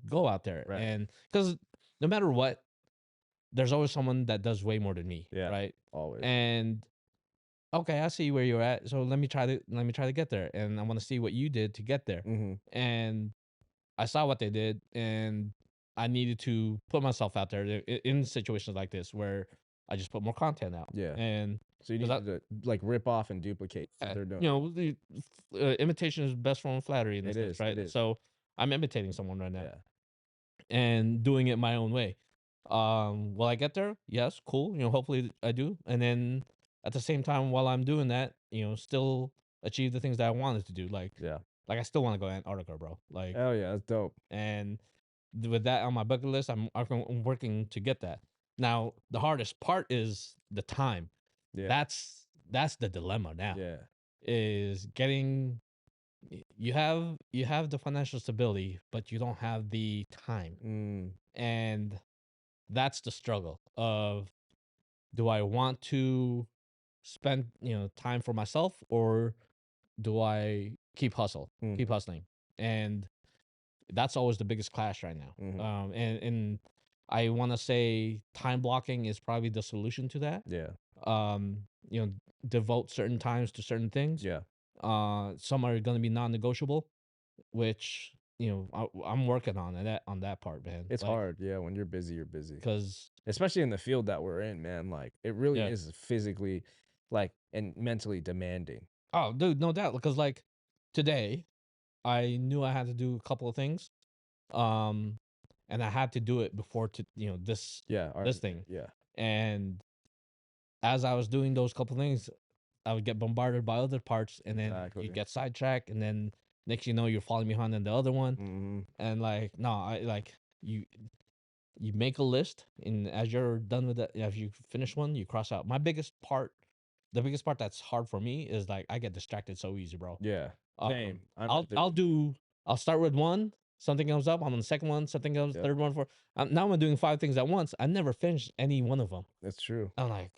go out there, Right. and because no matter what, there's always someone that does way more than me, Yeah. right? Always. And okay, I see where you're at. So let me try to get there, and I want to see what you did to get there. Mm-hmm. And I saw what they did, and I needed to put myself out there in situations like this where I just put more content out. Yeah. And So you need because to like rip off and duplicate what they're doing. imitation is the best form of flattery in It this sense, is. It right? is. So I'm imitating someone right now Yeah. and doing it my own way. Will I get there? Yes, cool. Hopefully I do. And then at the same time, while I'm doing that, still achieve the things that I wanted to do. Yeah. Like I still want to go Antarctica, bro. Like, Hell yeah. That's dope. and with that on my bucket list, I'm working to get that. Now, the hardest part is the time. Yeah. That's the dilemma now. Yeah. Is getting you have the financial stability, but you don't have the time. Mm. And that's the struggle of, do I want to spend time for myself, or do I keep Mm-hmm. hustling? And that's always the biggest clash right now. Mm-hmm. And I want to say time blocking is probably the solution to that. Yeah. um you know Devote certain times to certain things. Yeah. Some are going to be non-negotiable, which I'm working on that part, man. It's Like, hard. Yeah. When you're busy, you're busy. because Especially in the field that we're in, man. Like it really yeah. is physically, like, and mentally demanding. Oh, dude, no doubt. Because like today, I knew I had to do a couple of things, um, and I had to do it before this Yeah. this thing. Yeah. And as I was doing those couple things, I would get bombarded by other parts, and then you Exactly. get sidetracked, and then next you know you're falling behind in the other one, Mm-hmm. and like no, I like you make a list, and as you're done with that, if you finish one, you cross out. The biggest part that's hard for me is like I get distracted so easy, bro. Yeah. Um, Same. I'm I'll at the I'll do I'll start with one, something comes up, I'm on the second one, something comes, Yep. third one, fourth. Now I'm doing 5 things at once. I never finished any one of them. That's true. I'm like,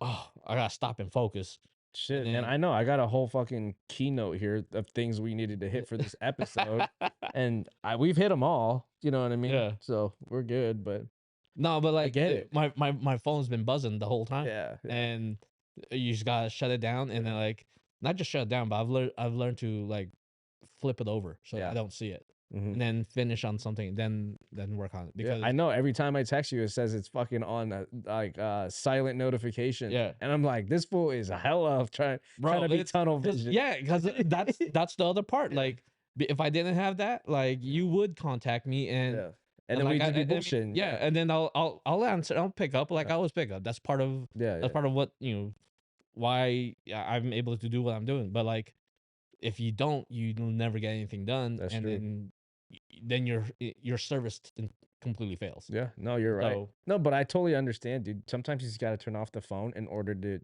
oh, I gotta stop and focus. And Shit, man. then I know. I got a whole fucking keynote here of things we needed to hit for this episode, and we've hit them all. You know what I mean? yeah. So we're good. But No, but I like get it. my phone's been buzzing the whole time, Yeah. and you just gotta shut it down, and then like not just shut it down, but I've learned to like flip it over so Yeah. I don't see it, Mhm. and then finish on something, then work on it Yeah, because I know. Every time I text you, it says it's fucking on silent notification. yeah, And I'm like, this fool is hella trying bro, to be it's tunnel 'cause- vision. yeah, because that's the other part. Yeah. Like if I didn't have that, like you would contact me and. Yeah. And then we like just be I mean, bullshitting. yeah, and then I'll answer, I'll pick up like Yeah. I always pick up. That's part of Yeah. what why I'm able to do what I'm doing. But like, if you don't, you'll never get anything done, That's and true. then your service completely fails. Yeah. No, you're right. So No, but I totally understand, dude. Sometimes you just got to turn off the phone in order to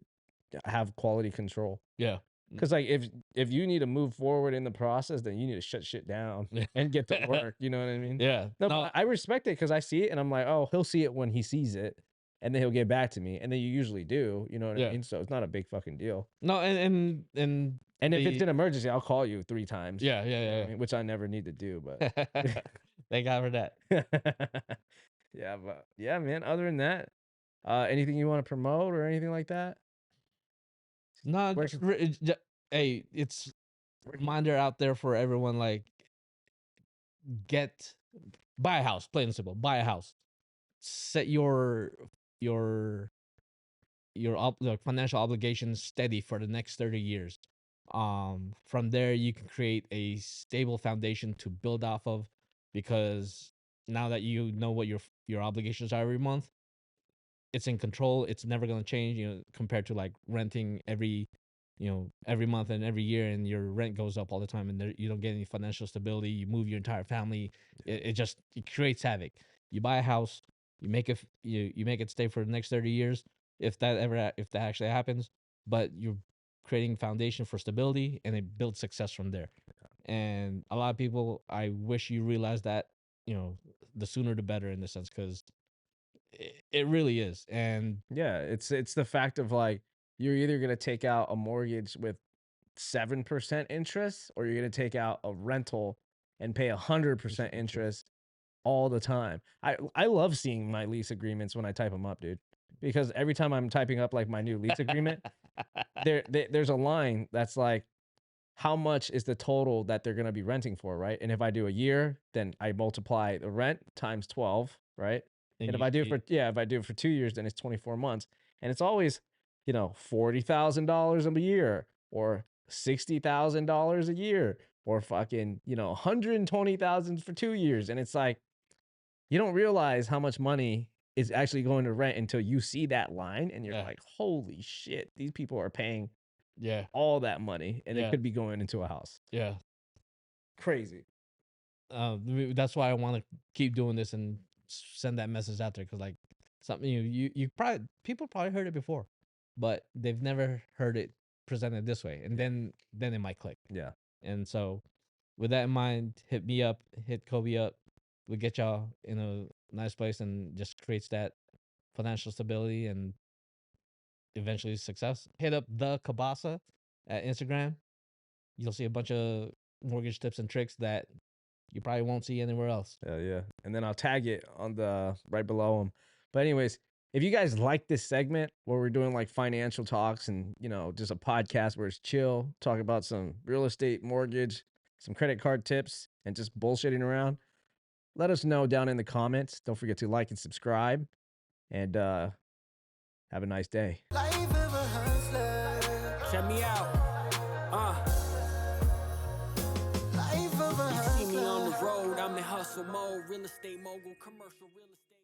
have quality control. yeah, Because like if you need to move forward in the process, then you need to shut shit down and get to work. You know what I mean? yeah, No, no, but I respect it because I see it and I'm like, oh, he'll see it when he sees it, and then he'll get back to me, and then you usually do. You know what I yeah, mean? So it's not a big fucking deal. no, and And if it's the an emergency, I'll call you 3 times. yeah, You know what I yeah, mean? Which I never need to do, but yeah. Thank God for that. yeah, but yeah, man. Other than that, anything you want to promote or anything like that? No, Where just hey, it's a reminder out there for everyone. Like, get buy a house, plain and simple. Buy a house. Set your like financial obligations steady for the next 30 years. From there you can create a stable foundation to build off of, because now that you know what your obligations are every month, it's in control. It's never going to change, compared to like renting every month and every year, and your rent goes up all the time, and you don't get any financial stability. You move your entire family. It creates havoc. You buy a house, you make it you make it stay for the next 30 years, if that actually happens, but you're creating foundation for stability, and it builds success from there. And a lot of people, I wish you realize that, the sooner the better, in the sense, because it really is. And Yeah, it's the fact of like you're either gonna take out a mortgage with 7% interest, or you're gonna take out a rental and pay 100% interest all the time. I love seeing my lease agreements when I type them up, dude, because every time I'm typing up like my new lease agreement, there's a line that's like, how much is the total that they're gonna be renting for, right? And if I do a year, then I multiply the rent times 12, right? and And if you I do it see, for yeah, if I do it for 2 years, then it's 24 months. And it's always, $40,000 a year, or $60,000 a year, or fucking, 120,000 for 2 years. And it's like, you don't realize how much money is actually going to rent until you see that line and you're yeah, like, holy shit, these people are paying yeah, all that money and it yeah, could be going into a house. yeah. Crazy. That's why I want to keep doing this and send that message out there, because like something you probably, people probably heard it before, but they've never heard it presented this way, and Yeah. then it might click. Yeah. And so, with that in mind, hit me up, hit Kobe up. We'll get y'all in a nice place, and just creates that financial stability and eventually success. Hit up thecabasa at Instagram. You'll see a bunch of mortgage tips and tricks that you probably won't see anywhere else. Yeah. And then I'll tag it on the right below them. But anyways, if you guys like this segment where we're doing like financial talks and, just a podcast where it's chill, talk about some real estate, mortgage, some credit card tips, and just bullshitting around, let us know down in the comments. Don't forget to like and subscribe, and have a nice day. Life of a hustler. Check me out. Life of a hustler. You see me on the road, I'm in hustle mode, real estate mogul, commercial real estate.